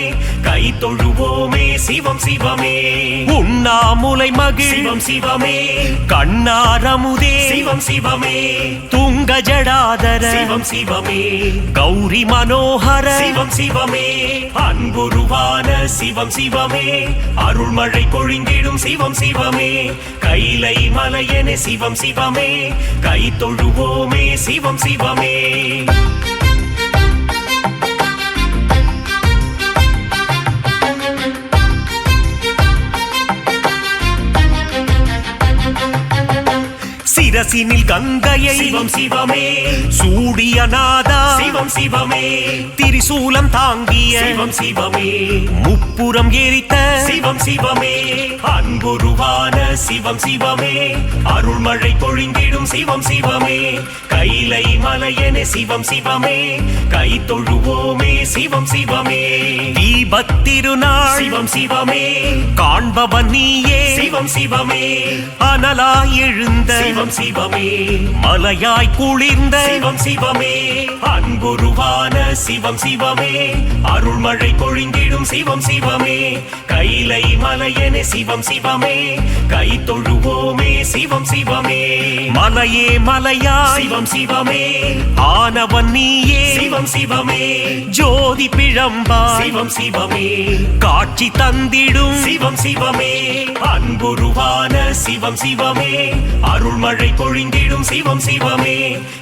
கை தொழுவோமே சிவம் சிவமே உண்ணாமுலை மகிழ் சிவம் சிவமே கண்ணாரமுதே சிவம் சிவமே துங்க ஜடாதர சிவம் சிவமே கௌரி மனோகர சிவம் சிவமே அன்புருவான சிவம் சிவமே அருள்மழை பொழிந்திடும் சிவம் சிவமே கைலை மலையனே சிவம் சிவமே கை தொழுவோமே சிவம் சிவமே சிரசினில் கங்கையை சிவம் சிவமே சூடிய நாதா சிவம் சிவமே திரிசூலம் தாங்கிய சிவம் சிவமே முப்புறம் எரித்த சிவம் சிவமே அன்புருவான சிவம் சிவமே அருள்மழை பொழிந்திடும் சிவம் சிவமே கைலை மலையனே சிவம் சிவமே கை தொழுவோமே சிவம் சிவமே தீபத்திருநாள் சிவம் சிவமே காண்பவன் நீயே சிவம் சிவமே அனலாய் எழுந்த சிவம் சிவமே மலையாய் குளிர்ந்த சிவம் சிவமே அன்புருவான சிவம் சிவமே அருள்மழை பொழிந்திடும் சிவம் சிவமே கைலை மலையனே சிவம் சிவமே கை தொழுவோமே சிவம் சிவமே மலையே மலையா சிவம் சிவமே ஆனவன் நீயே சிவம் சிவமே ஜோதி பிழம்பா சிவம் சிவமே காட்சி தந்திடும் சிவம் சிவமே அன்புருவான சிவம் சிவமே அருள்மழை பொழிந்திடும் சிவம் சிவமே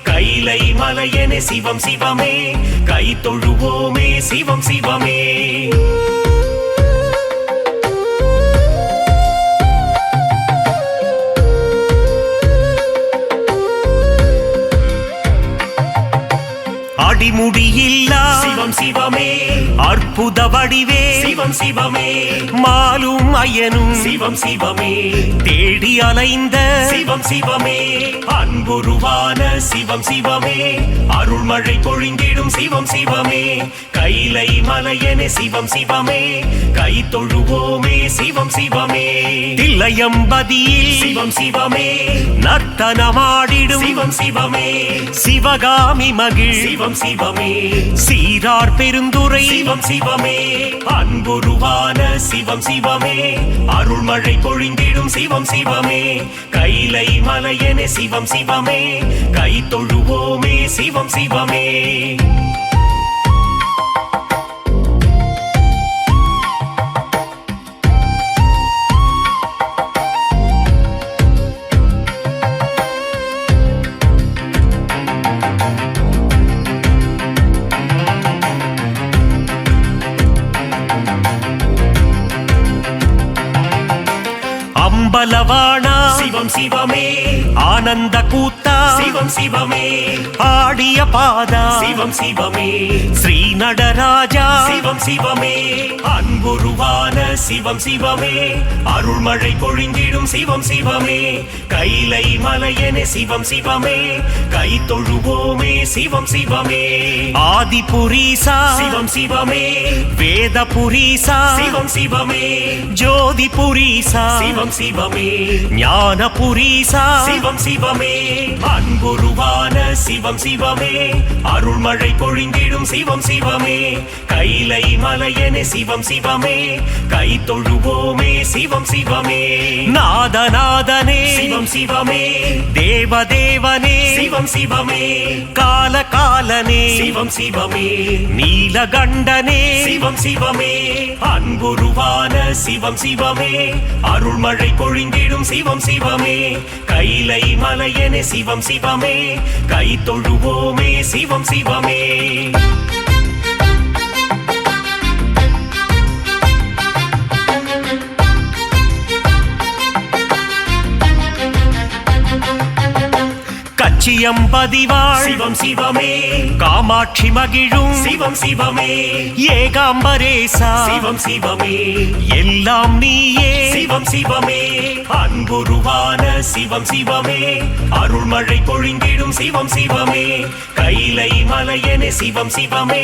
கைலை மலையனே சிவம் சிவமே கை தொழுவோமே சிவம் சிவமே அடிமுடியில்லா சிவம் சிவமே அற்புத வடிவே சிவம் சிவமே மாலும் ஐயனும் சிவம் சிவமே தேடி அலைந்த சிவம் சிவமே அன்புருவான சிவம் சிவமே அருள்மழை பொழிந்திடும் சிவம் சிவமே கைலை மலையனே சிவம் சிவமே கை தொழுவோமே சிவம் சிவமே தில்லையம்பதியில் சிவம் சிவமே நர்த்தனமாடிடும் சிவம் சிவமே சிவகாமி மகிழ் சிவம் சிவமே சீரார் பெருந்துரை சிவம் சிவமே அன்புருவான சிவம் சிவமே அருள்மழை பொழிந்திடும் சிவம் சிவமே கைலை மலையனே சிவம் சிவமே கை தொழுவோமே சிவம் சிவமே அம்பலவாணா சிவம் சிவமே ஆனந்த கூத்தா சிவம் சிவமே ஆடிய பாதா சிவம் சிவமே ஸ்ரீ நடராஜா சிவம் சிவமே அன்புருவான சிவம் சிவமே அருள்மழை பொழிந்திடும் சிவம் சிவமே கைலை மலையனே சிவம் சிவமே கை தொழுவோமே சிவம் சிவமே ஆதிபுரீசா சிவம் சிவமே வேதபுரீசா சிவம் சிவமே ஜோதிபுரீசா சிவம் சிவமே ஞானபுரீசா சிவம் சிவமே அன்புருவான சிவம் சிவமே அருள்மழை பொழிந்திடும் சிவம் சிவமே கைலை மலையனே சிவம் சிவமே கை தொழுவோமே சிவம் சிவமே நாதநாதனே சிவம் சிவமே தேவதேவனே சிவம் சிவமே காலகாலனே சிவம் சிவமே நீலகண்டனே சிவம் சிவமே அன்புருவான சிவம் சிவமே அருள்மழை பொழிந்திடும் சிவம் சிவமே கைலை மலையனே சிவம் சிவமே கை தொழுவோமே சிவம் சிவமே ஐயம்பதிவாள் சிவம் சிவமே காமாட்சி மகிழும் சிவம் சிவமே ஏகாம்பரேசா சிவம் சிவமே எல்லாம் நீயே சிவம் சிவமே அன்புருவான சிவம் சிவமே அருள்மழை பொழிந்திடும் சிவம் சிவமே கைலை மலையனே சிவம் சிவமே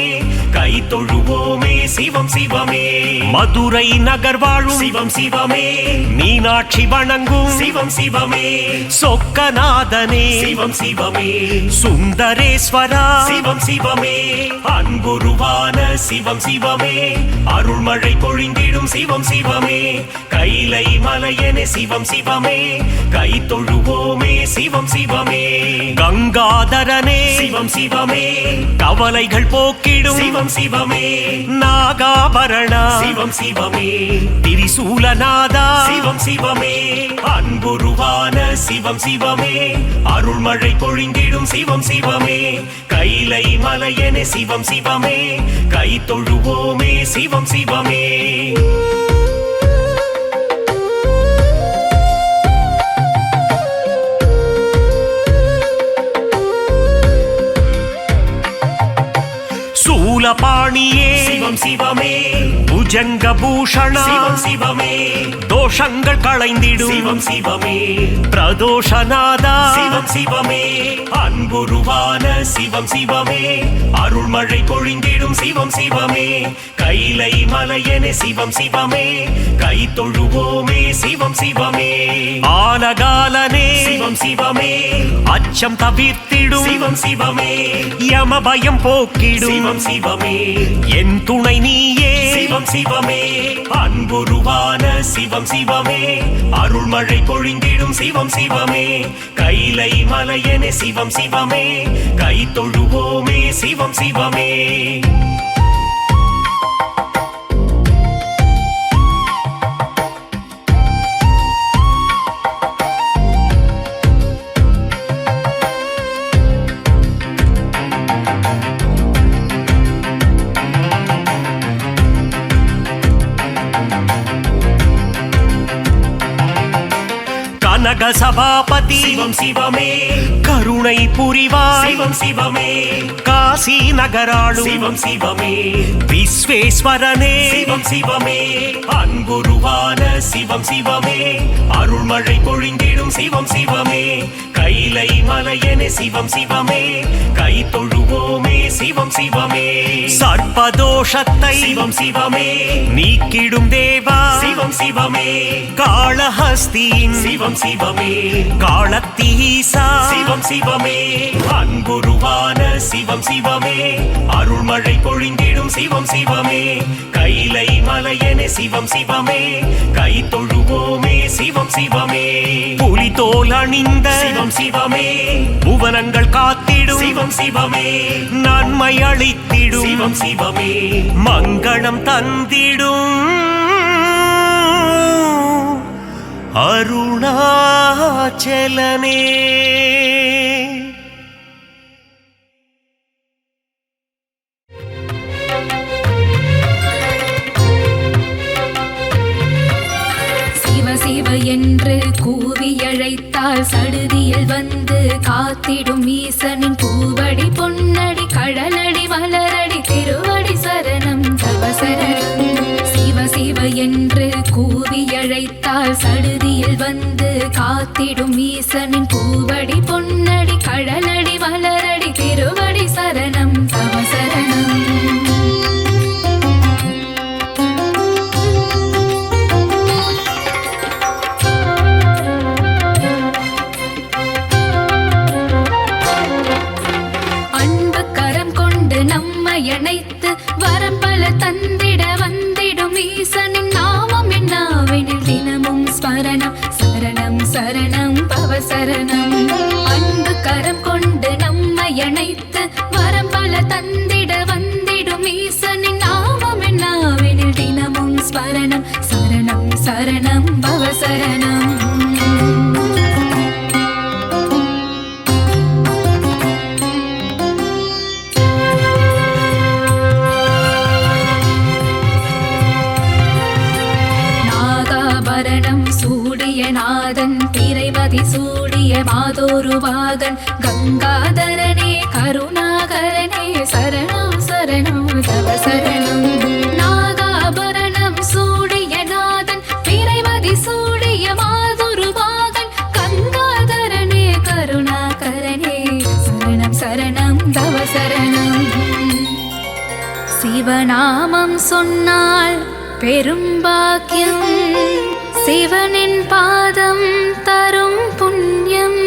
கை தொழுவோமே சிவம் சிவமே மதுரை நகர் வாழும் சிவம் சிவமே மீனாட்சி வணங்கும் சிவம் சிவமே சொக்கநாதனே சிவம் சிவமே சுந்தரேஸ்வரா சிவம் சிவமே அன்புருவான சிவம் சிவமே அருள்மழை பொழிந்திடும் சிவம் சிவமே கைலை மலையனே சிவம் சிவமே கை தொழுவோமே சிவம் சிவமே கங்காதரனே சிவம் சிவமே கவலைகள் போக்கிடும் சிவம் சிவமே நாகாபரணா சிவம் சிவமே திரிசூலநாதா சிவம் சிவமே அன்புருவான சிவம் சிவமே அருள்மழை பொழிந்திடும் சிவம் சிவமே கைலை மலையனே சிவம் சிவமே கை தொழுவோமே சிவம் சிவமே சூலபாணியே சிவம் சிவமே புஜங்க பூஷணா சிவம் சிவமே தோஷங்கள் களைந்திடும் சிவம் சிவமே பிரதோஷநாதா சிவம் சிவமே அன்புருவான சிவம் சிவமே அருள்மழை பொழிந்திடும் சிவம் சிவமே கைலை மலையனே சிவம் சிவமே கை தொழுவோமே சிவம் சிவமே ஆலகாலனே சிவம் சிவமே அச்சம் தவிர்த்திடும் சிவம் சிவமே யம பயம் போக்கிடும் சிவம் சிவமே என் துணை நீயே சிவம் சிவமே அன்புருவான சிவம் சிவமே அருள்மழை பொழிந்திடும் சிவம் சிவமே கைலை மலையனே சிவம் சிவமே கை தொழுவோமே சிவம் சிவமே கனக சபாபதி சிவம் சிவமே கருணை புரிவாய் சிவம் சிவமே காசி நகராளும் சிவம் சிவமே விஸ்வேஸ்வரனே சிவம் சிவமே அன்புருவான சிவம் சிவமே அருள்மழை பொழிந்திடும் சிவம் சிவமே கைலை மலையனே சிவம் சிவமே கை தொழுவோமே சிவம் சிவமே சர்ப்பதோஷத்தை சிவம் சிவமே நீக்கிடும் தேவா சிவம் சிவமே காளஹஸ்தியின் சிவம் சிவமே காளத்தீசா சிவம் சிவமே அன்புருவான சிவம் சிவமே அருள்மழை பொழிந்திடும் சிவம் சிவமே கைலை மலையனே சிவம் சிவமே கை தொழுவோமே சிவம் சிவமே புலிதோல் அணிந்த சிவம் சிவமே புவனங்கள் காத்திடும் சிவம் சிவமே நன்மை அளித்திடும் சிவம் சிவமே மங்களம் தந்திடும் அருணாச்சலனே சிவ சிவ என்று கூவி அழைத்தால் சடுதியில் வந்து காத்திடும் ஈசனின் பூவடி பொன்னடி கடலடி மலரடி திருவடி சரணம் தவ சரணம் சிவ சிவ என்று கூவி அழைத்தால் சடுதியில் வந்து காத்திடும் ஈசனின் பூவடி பொன்னடி கடலடி மலரடி திருவடி சரணம் தவ சரணம் அணைத்து வரம்பல தந்திட வந்திடும் ஈசனின் நாமம் என்னாவெனில் தினமும் ஸ்மரணம் சரணம் சரணம் பவ சரணம் அன்பு கரம் கொண்டு நம்மை அணைத்து வரம்பல தந்திட வந்திடும் ஈசனின் நாமம் என்னாவெனில் தினமும் ஸ்மரணம் சரணம் சரணம் பவ சரணம் நாதன் திரைமதி சூடி தாங்கிய மாதோருவாகன் கங்காதரனே கருணாகரனே சரணம் சரணம் தவ சரணம். நாகாபரணம் சூடிய நாதன் பிறைமதி சூடிய மாதோருவாகன் கங்காதரனே கருணாகரனே சரணம் சரணம் தவ சரணம். சிவநாமம் சொன்னால் பெரும் பாக்கியம், சிவனின் பாதம் தரும் புண்ணியம்,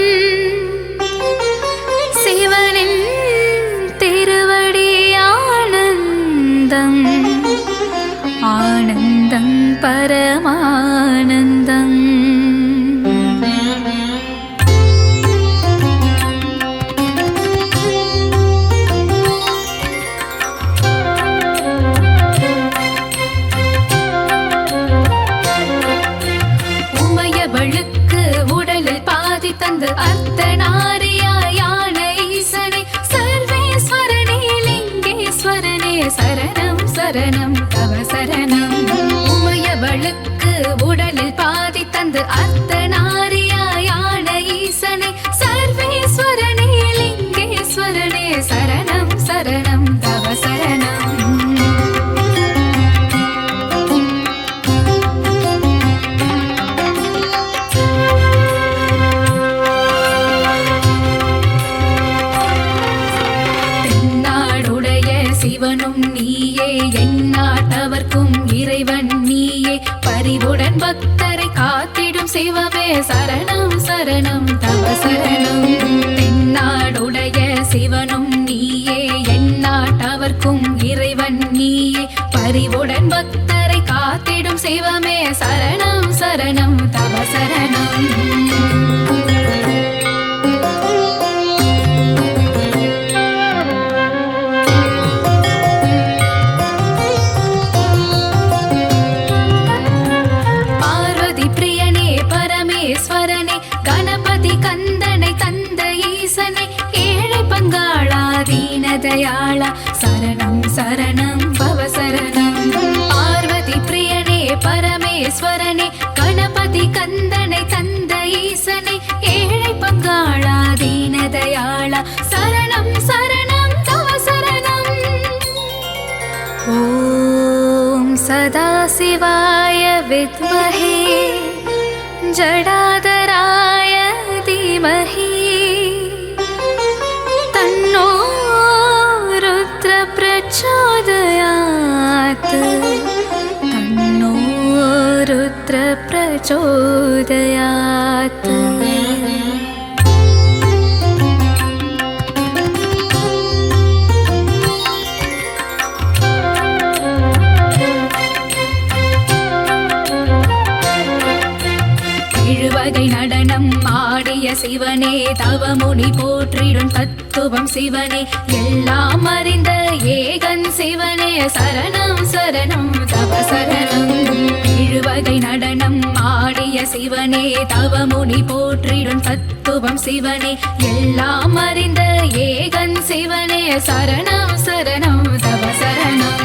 சிவனின் திருவடி ஆனந்தம், ஆனந்தம் பரமானந்தம். தந்து அர்த்தநாரியான ஈசனே சர்வேஸ்வரனே லிங்கேஸ்வரனே சரணம் சரணம் தவ சரணம். உமையவளுக்கு உடலில் பாதி தந்து அர்த்தநாரியான ஈசனே சர்வேஸ்வரனே லிங்கேஸ்வரனே சரணம் சரணம் தவ சரணம். சிவனும் நீயே எந்நாட்டவர்க்கும் இறைவன் நீயே பரிவுடன் பக்தரை காத்திடும் சிவமே சரணம் சரணம் தவ சரணம். தென்னாடுடைய சிவனும் நீயே எந்நாட்டவர்க்கும் இறைவன் நீயே பரிவுடன் பக்தரை காத்திடும் சிவமே சரணம் சரணம் தவ சரணம். கணபதி கந்தனை தந்த ஈசனை ஏழை பங்காளா தீனதயாளா சரணம் சரணம் பவ சரணம். பார்வதி பிரியனே பரமேஸ்வரனே கணபதி கந்தனை தந்த ஈசனை ஏழை பங்காளா தீனதயாளா சரணம் சரணம் தவ சரணம். ஓம் சதாசிவாய வித்மஹே ஜடாதராய தீமஹி தன்னோ ருத்ர பிரச்சோதயாத் தன்னோ ருத்ர பிரச்சோதயாத். எழுவகை நடனம் ஆடிய சிவனே தவமுனி போற்றிடும் தத்துவம் சிவனே எல்லாம் அறிந்த ஏகன் சிவனே சரணம் சரணம் தவ சரணம். எழுவகை நடனம் ஆடிய சிவனே தவமுனி போற்றிடும் தத்துவம் சிவனே எல்லாம் அறிந்த ஏகன் சிவனே சரணம் சரணம் தவ சரணம்.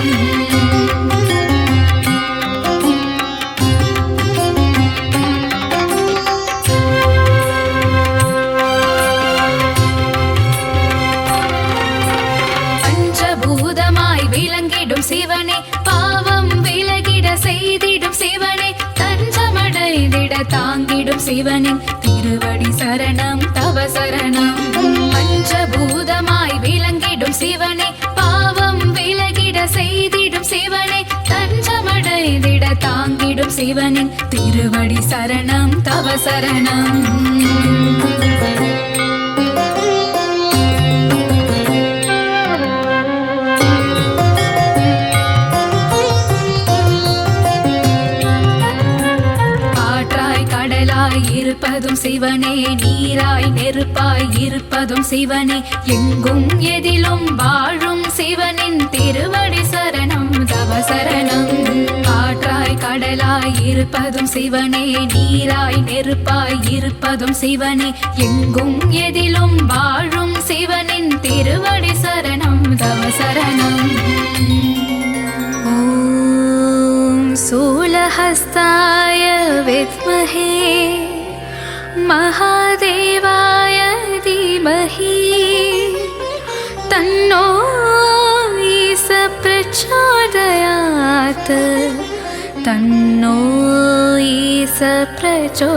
சிவனே பாவம் விலகிட செய்திடும் சிவனே தஞ்சமடைந்திட தாங்கிடும் சிவனின் திருவடி சரணம் தவ சரணம். பஞ்சபூதமாய் விளங்கிடும் சிவனே பாவம் விலகிட செய்திடும் சிவனே தஞ்சமடைந்திட தாங்கிடும் சிவனின் திருவடி சரணம் தவ சரணம். இருப்பதும் சிவனே நீராய் நெருப்பாய் இருப்பதும் சிவனே எங்கும் எதிலும் வாழும் சிவனின் திருவடி சரணம் தவ சரணம். காற்றாய் கடலாய் இருப்பதும் சிவனே நீராய் நெருப்பாய் இருப்பதும் சிவனே எங்கும் எதிலும் வாழும் சிவனின் திருவடி சரணம் தவ சரணம். ஓம் சூலஹஸ்தாய வித்மஹே மகா वासुदेवाय धीमहि तन्नो ईश प्रचोदयात् तन्नो ईश प्रचोदयात्